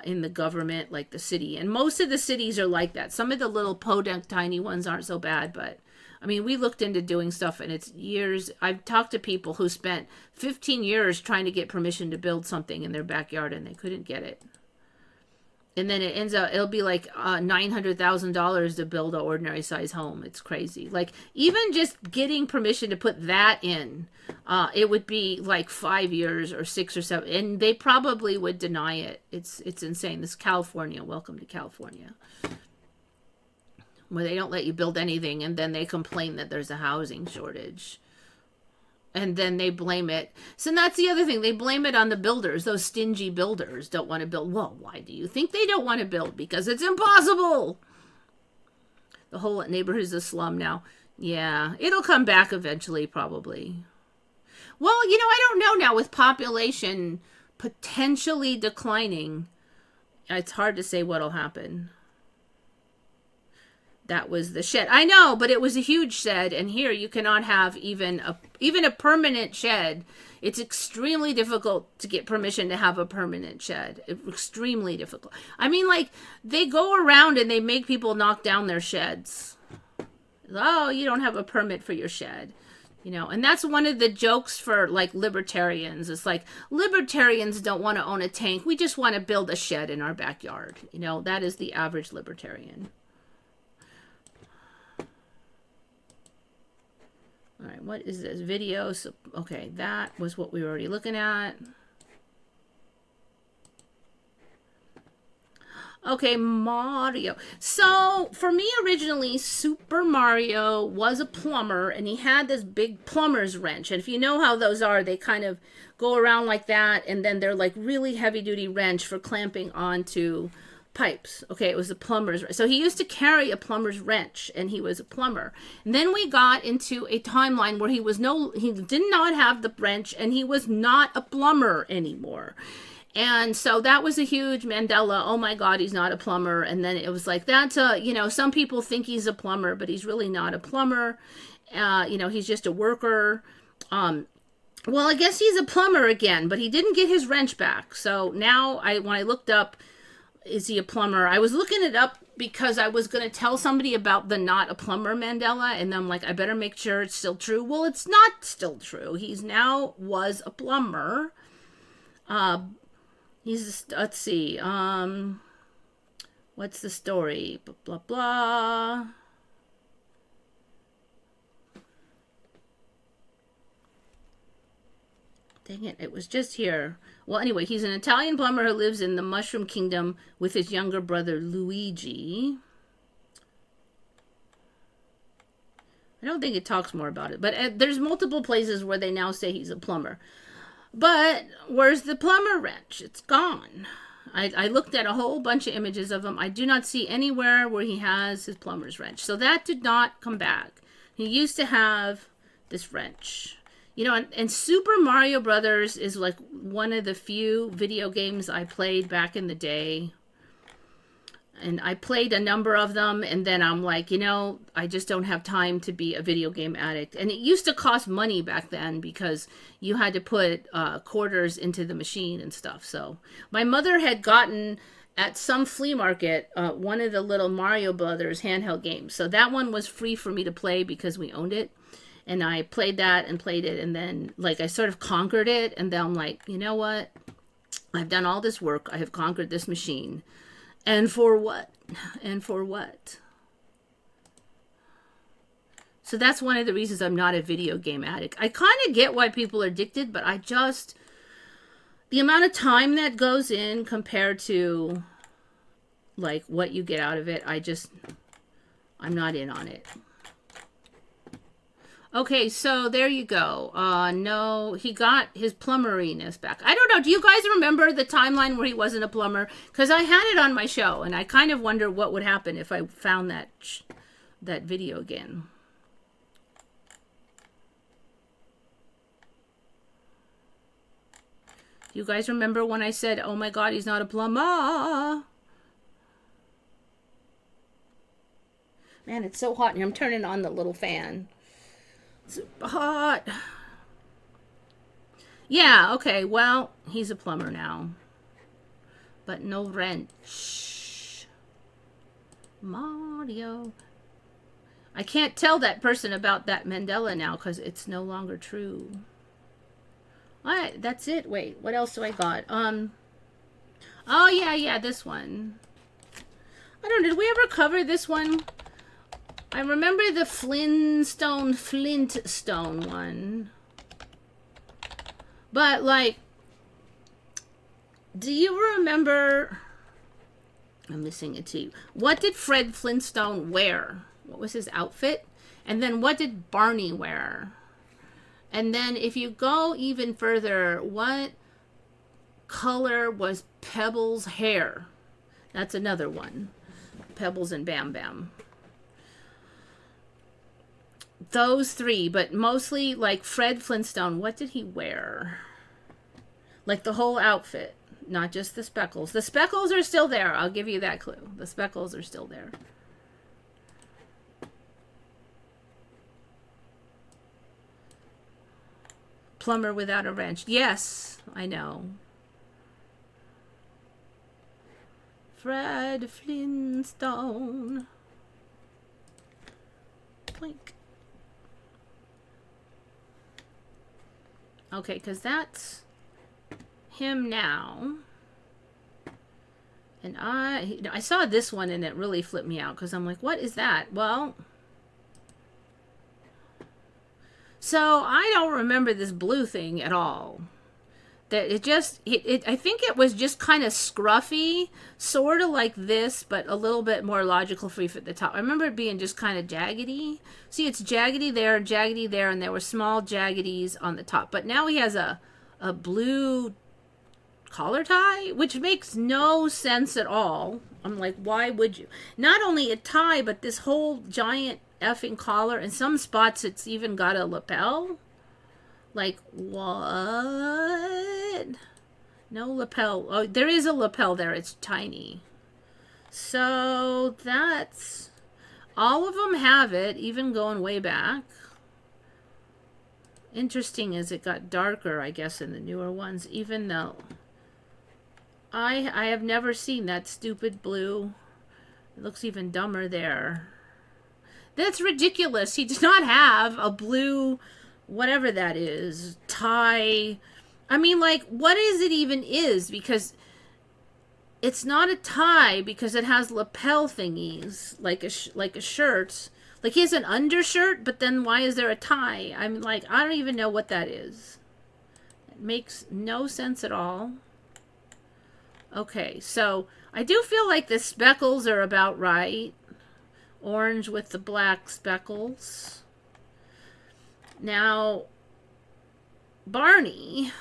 in the government, like the city. And most of the cities are like that. Some of the little podunk tiny ones aren't so bad, but I mean, we looked into doing stuff and it's years. I've talked to people who spent 15 years trying to get permission to build something in their backyard and they couldn't get it. And then it ends up, it'll be like $900,000 to build an ordinary size home. It's crazy. Like even just getting permission to put that in, it would be like 5 years or 6 or 7, and they probably would deny it. It's insane. This is California. Welcome to California, where they don't let you build anything, and then they complain that there's a housing shortage. And then they blame it. So that's the other thing. They blame it on the builders. Those stingy builders don't want to build. Well, why do you think they don't want to build? Because it's impossible. The whole neighborhood is a slum now. Yeah, it'll come back eventually, probably. Well, you know, I don't know now. With population potentially declining, it's hard to say what'll happen. That was the shed. I know, but it was a huge shed, and here you cannot have even a permanent shed. It's extremely difficult to get permission to have a permanent shed. Extremely difficult. I mean, like, they go around and they make people knock down their sheds. Oh, you don't have a permit for your shed. You know, and that's one of the jokes for, like, libertarians. It's like, libertarians don't want to own a tank. We just want to build a shed in our backyard. You know, that is the average libertarian. All right, what is this video? So, okay, that was what we were already looking at. Okay, Mario. So, for me originally, Super Mario was a plumber, and he had this big plumber's wrench. And if you know how those are, they kind of go around like that, and then they're like really heavy-duty wrench for clamping onto pipes. Okay, it was a plumber's. So he used to carry a plumber's wrench, and he was a plumber. And then we got into a timeline where he did not have the wrench, and he was not a plumber anymore. And so that was a huge Mandela. Oh my God, he's not a plumber. And then it was like, that's you know, some people think he's a plumber, but he's really not a plumber. You know, he's just a worker. Well, I guess he's a plumber again, but he didn't get his wrench back. So now when I looked up, is he a plumber? I was looking it up because I was going to tell somebody about the not a plumber Mandela. And I'm like, I better make sure it's still true. Well, it's not still true. He's now was a plumber. Let's see. What's the story? Blah, blah, blah. Dang it, it was just here. Well, anyway, he's an Italian plumber who lives in the Mushroom Kingdom with his younger brother, Luigi. I don't think it talks more about it, but there's multiple places where they now say he's a plumber. But where's the plumber wrench? It's gone. I looked at a whole bunch of images of him. I do not see anywhere where he has his plumber's wrench. So that did not come back. He used to have this wrench. You know, and Super Mario Brothers is like one of the few video games I played back in the day. And I played a number of them, and then I'm like, you know, I just don't have time to be a video game addict. And it used to cost money back then because you had to put quarters into the machine and stuff. So my mother had gotten at some flea market one of the little Mario Brothers handheld games. So that one was free for me to play because we owned it. And I played that and played it, and then like I sort of conquered it, and then I'm like, you know what? I've done all this work. I have conquered this machine. And for what? And for what? So that's one of the reasons I'm not a video game addict. I kind of get why people are addicted, but I just, the amount of time that goes in compared to like what you get out of it, I'm not in on it. Okay, so there you go. No, he got his plumberiness back. I don't know. Do you guys remember the timeline where he wasn't a plumber? Because I had it on my show, and I kind of wonder what would happen if I found that video again. Do you guys remember when I said, oh my God, he's not a plumber? Man, it's so hot, and I'm turning on the little fan. It's hot. Yeah, okay, well, he's a plumber now. But no wrench. Mario. I can't tell that person about that Mandela now because it's no longer true. Alright, that's it. Wait, what else do I got? Oh, yeah, this one. I don't know, did we ever cover this one? I remember the Flintstone one. But, like, do you remember... I'm missing it too. What did Fred Flintstone wear? What was his outfit? And then what did Barney wear? And then if you go even further, what color was Pebbles' hair? That's another one. Pebbles and Bam Bam. Those three, but mostly like Fred Flintstone. What did he wear? Like the whole outfit, not just the speckles. The speckles are still there. I'll give you that clue. The speckles are still there. Plumber without a wrench. Yes, I know. Fred Flintstone. Blink. Okay, because that's him now. And I saw this one and it really flipped me out because I'm like, what is that? Well, so I don't remember this blue thing at all. That I think it was just kind of scruffy, sort of like this, but a little bit more logical freef at the top. I remember it being just kind of jaggedy. See, it's jaggedy there, and there were small jaggeties on the top. But now he has a blue collar tie, which makes no sense at all. I'm like, why would you? Not only a tie, but this whole giant effing collar. In some spots, it's even got a lapel. Like, what? No lapel. Oh, there is a lapel there. It's tiny. So that's... all of them have it, even going way back. Interesting is it got darker, I guess, in the newer ones, even though... I have never seen that stupid blue. It looks even dumber there. That's ridiculous. He does not have a blue... whatever that is, tie. I mean, like, what is it even is? Because it's not a tie because it has lapel thingies, like a shirt. Like, he has an undershirt, but then why is there a tie? I'm like, I don't even know what that is. It makes no sense at all. Okay, so I do feel like the speckles are about right. Orange with the black speckles. Now, Barney,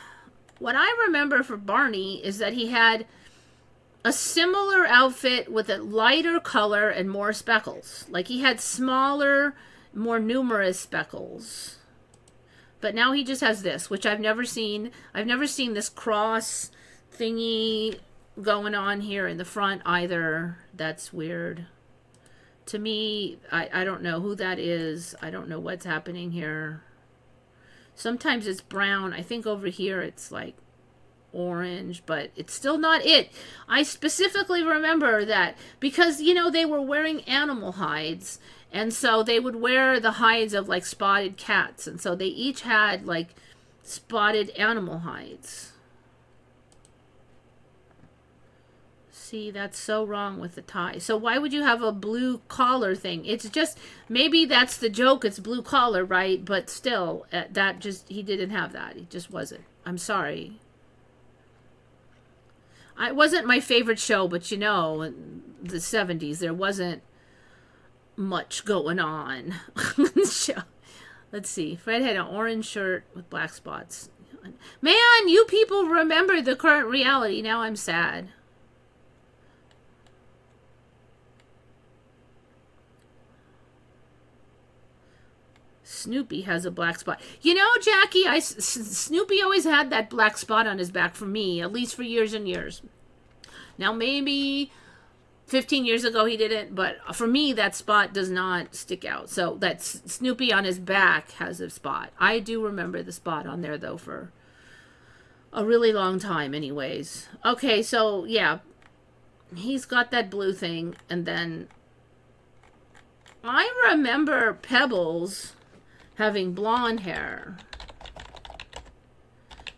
What I remember for Barney is that he had a similar outfit with a lighter color and more speckles. Like he had smaller, more numerous speckles. But now he just has this, which I've never seen. I've never seen this cross thingy going on here in the front either. That's weird. To me, I don't know who that is. I don't know what's happening here. Sometimes it's brown. I think over here it's like orange, but it's still not it. I specifically remember that because, you know, they were wearing animal hides, and so they would wear the hides of like spotted cats, and so they each had like spotted animal hides. See, that's so wrong with the tie. So why would you have a blue collar thing? It's just, maybe that's the joke, it's blue collar, right? But still, that just, he didn't have that. He just wasn't. I'm sorry. It wasn't my favorite show, but you know, in the 70s, there wasn't much going on on the show. Let's see. Fred had an orange shirt with black spots. Man, you people remember the current reality. Now I'm sad. Snoopy has a black spot. You know, Jackie, Snoopy always had that black spot on his back for me, at least for years and years. Now, maybe 15 years ago he didn't, but for me, that spot does not stick out. So that's Snoopy on his back has a spot. I do remember the spot on there, though, for a really long time anyways. Okay, so, yeah, he's got that blue thing, and then I remember Pebbles having blonde hair.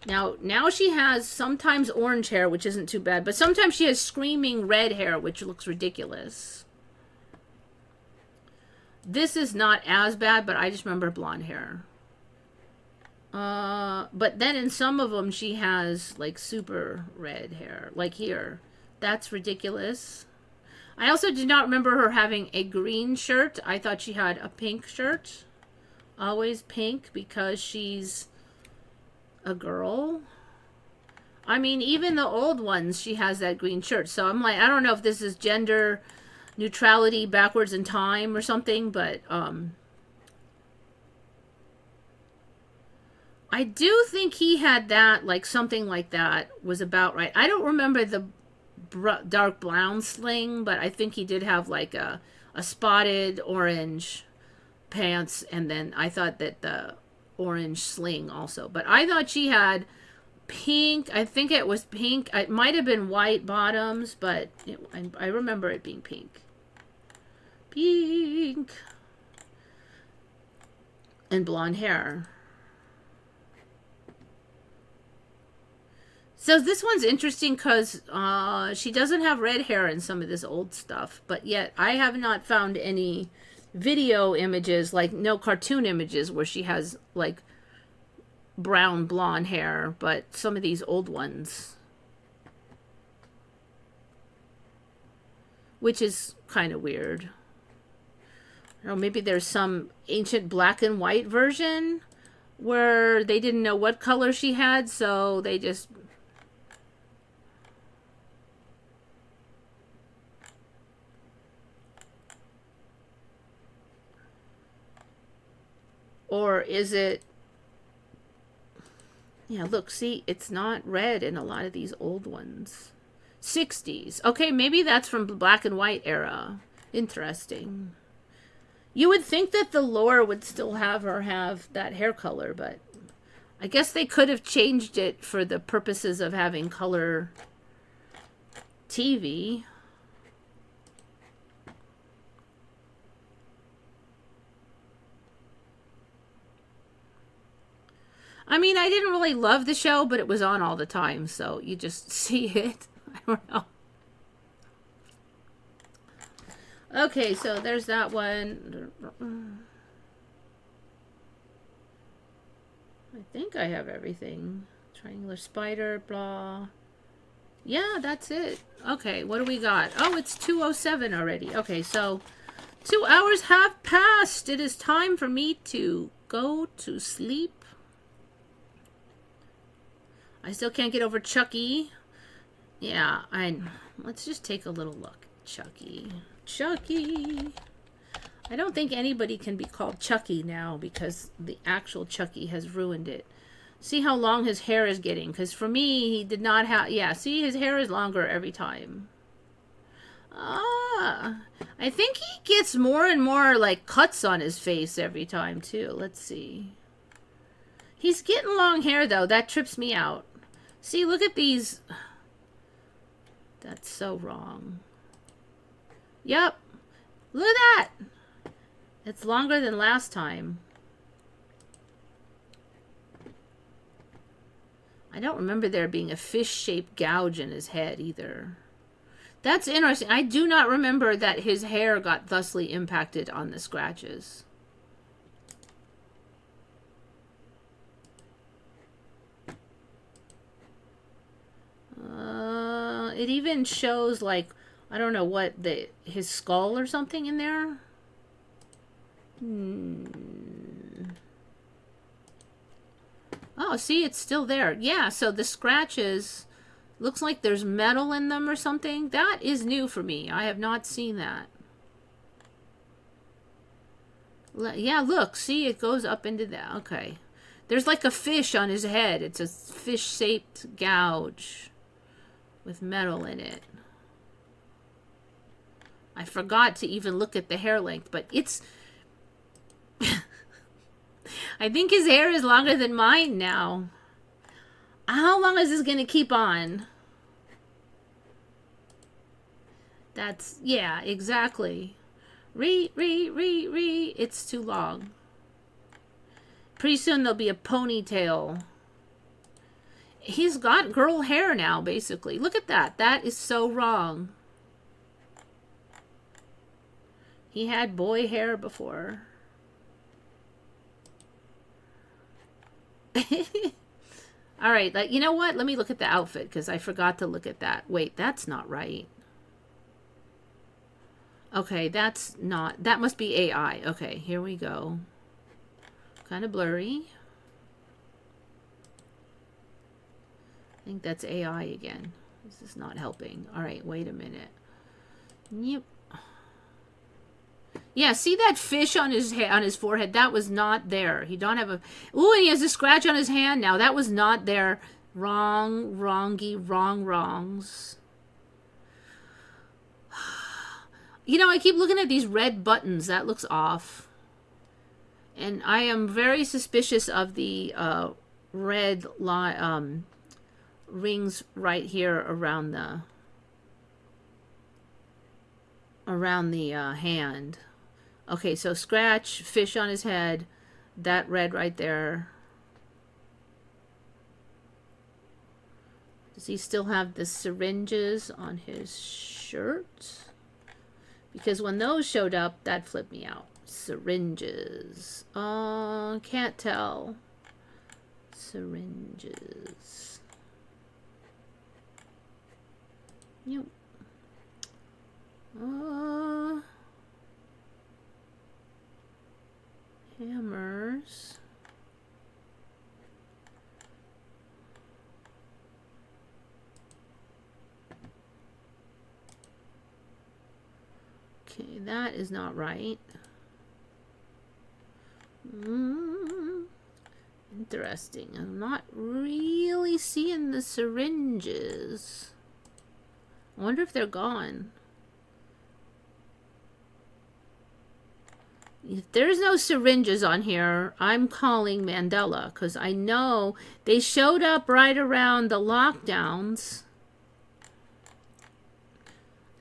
Now she has sometimes orange hair, which isn't too bad, but sometimes she has screaming red hair, which looks ridiculous. This is not as bad, but I just remember blonde hair. But then in some of them, she has like super red hair, like here. That's ridiculous. I also did not remember her having a green shirt. I thought she had a pink shirt. Always pink because she's a girl. I mean, even the old ones, she has that green shirt. So I'm like, I don't know if this is gender neutrality backwards in time or something, but I do think he had that, like something like that was about right. I don't remember the dark brown sling, but I think he did have like a spotted orange pants, and then I thought that the orange sling also, but I thought she had pink. I think it was pink. It might have been white bottoms, but I remember it being pink. Pink. And blonde hair. So this one's interesting because she doesn't have red hair in some of this old stuff, but yet I have not found any video images, like no cartoon images where she has like brown blonde hair, but some of these old ones, which is kind of weird. Or maybe there's some ancient black and white version where they didn't know what color she had, so they just or is it, yeah, look, see, it's not red in a lot of these old ones. 60s. Okay, maybe that's from the black and white era. Interesting. You would think that the lore would still have her have that hair color, but I guess they could have changed it for the purposes of having color TV. I mean, I didn't really love the show, but it was on all the time, so you just see it. I don't know. Okay, so there's that one. I think I have everything. Triangular spider, blah. Yeah, that's it. Okay, what do we got? Oh, it's 2:07 already. Okay, so 2 hours have passed. It is time for me to go to sleep. I still can't get over Chucky. Yeah, let's just take a little look. Chucky. Chucky. I don't think anybody can be called Chucky now because the actual Chucky has ruined it. See how long his hair is getting? Because for me, he did not have... Yeah, see, his hair is longer every time. Ah, I think he gets more and more, like, cuts on his face every time, too. Let's see. He's getting long hair, though. That trips me out. See, look at these. That's so wrong. Yep. Look at that. It's longer than last time. I don't remember there being a fish-shaped gouge in his head either. That's interesting. I do not remember that his hair got thusly impacted on the scratches. It even shows, like, I don't know what, his skull or something in there. Oh, see, it's still there. Yeah, so the scratches, looks like there's metal in them or something. That is new for me. I have not seen that. Yeah, look, see, it goes up into that. Okay. There's like a fish on his head. It's a fish-shaped gouge with metal in it. I forgot to even look at the hair length, but it's... I think his hair is longer than mine now. How long is this going to keep on? That's... Yeah, exactly. It's too long. Pretty soon there'll be a ponytail. He's got girl hair now, basically. Look at that. That is so wrong. He had boy hair before. All right, you know what? Let me look at the outfit because I forgot to look at that. Wait, that's not right. Okay, that's not... That must be AI. Okay, here we go. Kind of blurry. I think that's AI again. This is not helping. All right, wait a minute. Yep. Yeah, see that fish on his forehead? That was not there. He don't have a... Ooh, and he has a scratch on his hand now. That was not there. Wrong, wrongy, wrongs. You know, I keep looking at these red buttons. That looks off. And I am very suspicious of the red rings right here around the hand. Okay, so scratch, fish on his head, that red right there. Does he still have the syringes on his shirt? Because when those showed up, that flipped me out. Syringes. Can't tell. Syringes. Yep. Hammers. Okay, that is not right. Interesting. I'm not really seeing the syringes. I wonder if they're gone. If there's no syringes on here, I'm calling Mandela, because I know they showed up right around the lockdowns.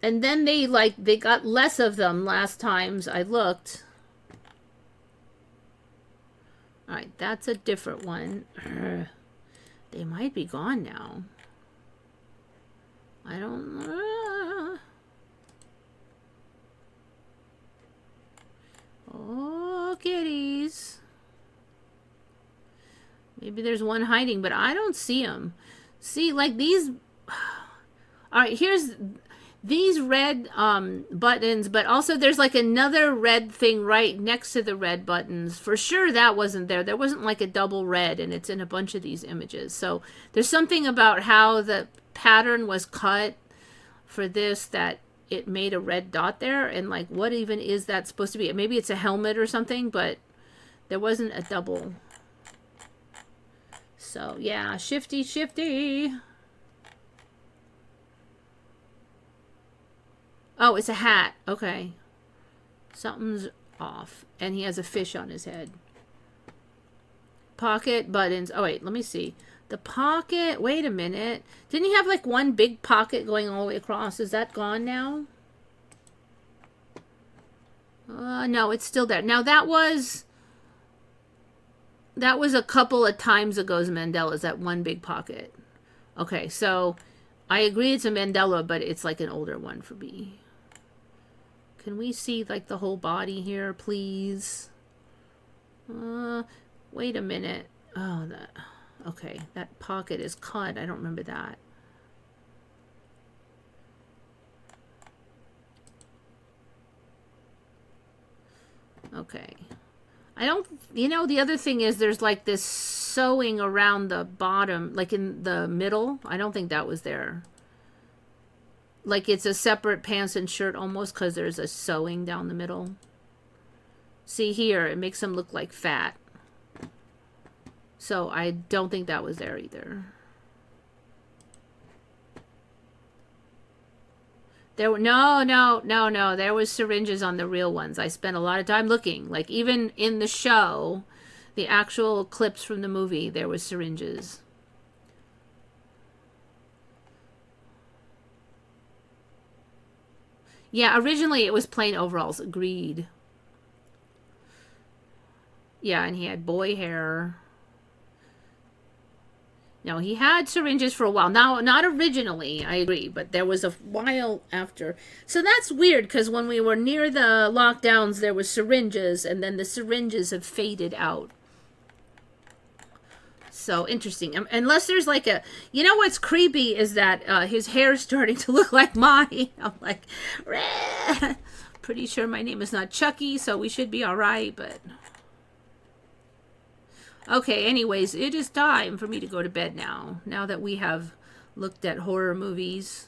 And then they got less of them last times I looked. All right, that's a different one. They might be gone now. I don't know. Oh, kitties. Maybe there's one hiding, but I don't see them. See, like these... All right, these red buttons, but also there's like another red thing right next to the red buttons. For sure that wasn't there. There wasn't like a double red, and it's in a bunch of these images. So there's something about how the pattern was cut for this that it made a red dot there, and like what even is that supposed to be? Maybe it's a helmet or something, but there wasn't a double. So yeah, shifty shifty. Oh, it's a hat. Okay. Something's off. And he has a fish on his head. Pocket buttons. Oh, wait. Let me see. The pocket. Wait a minute. Didn't he have like one big pocket going all the way across? Is that gone now? No, it's still there. Now, that was a couple of times ago's Mandela's, that one big pocket. Okay, so I agree it's a Mandela, but it's like an older one for me. Can we see like the whole body here, please? Wait a minute. Oh, okay, that pocket is cut. I don't remember that. Okay. I don't, the other thing is there's like this sewing around the bottom, like in the middle. I don't think that was there. Like it's a separate pants and shirt almost because there's a sewing down the middle. See here, it makes him look like fat. So I don't think that was there either. There were no. There was syringes on the real ones. I spent a lot of time looking. Like even in the show, the actual clips from the movie, there was syringes. Yeah, originally it was plain overalls. Agreed. Yeah, and he had boy hair. No, he had syringes for a while. Now, not originally, I agree, but there was a while after. So that's weird, because when we were near the lockdowns, there was syringes, and then the syringes have faded out. So interesting. Unless there's like a, what's creepy is that his hair's starting to look like mine. I'm like, rah! Pretty sure my name is not Chucky, so we should be all right, but. Okay, anyways, it is time for me to go to bed now. Now that we have looked at horror movies.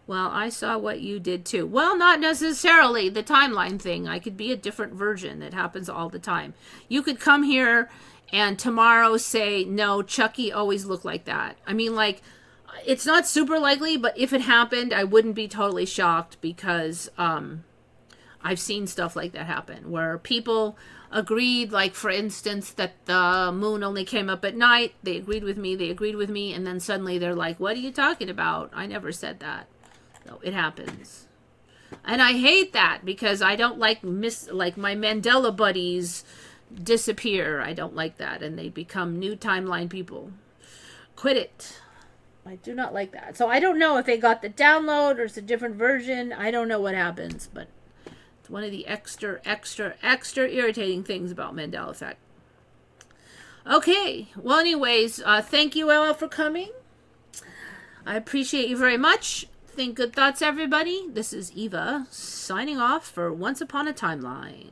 Well, I saw what you did too. Well, not necessarily the timeline thing. I could be a different version. That happens all the time. You could come here and tomorrow say, no, Chucky always looked like that. I mean, like, it's not super likely, but if it happened, I wouldn't be totally shocked because I've seen stuff like that happen where people agreed, like, for instance, that the moon only came up at night. They agreed with me, and then suddenly they're like, what are you talking about? I never said that. So it happens. And I hate that because I don't like my Mandela buddies disappear. I don't like that, and they become new timeline people. Quit it. I do not like that. So I don't know if they got the download or it's a different version. I don't know what happens, but it's one of the extra irritating things about Mandela effect. Okay. Well, anyways, thank you all for coming. I appreciate you very much. Think good thoughts, everybody. This is Eva signing off for Once Upon a Timeline.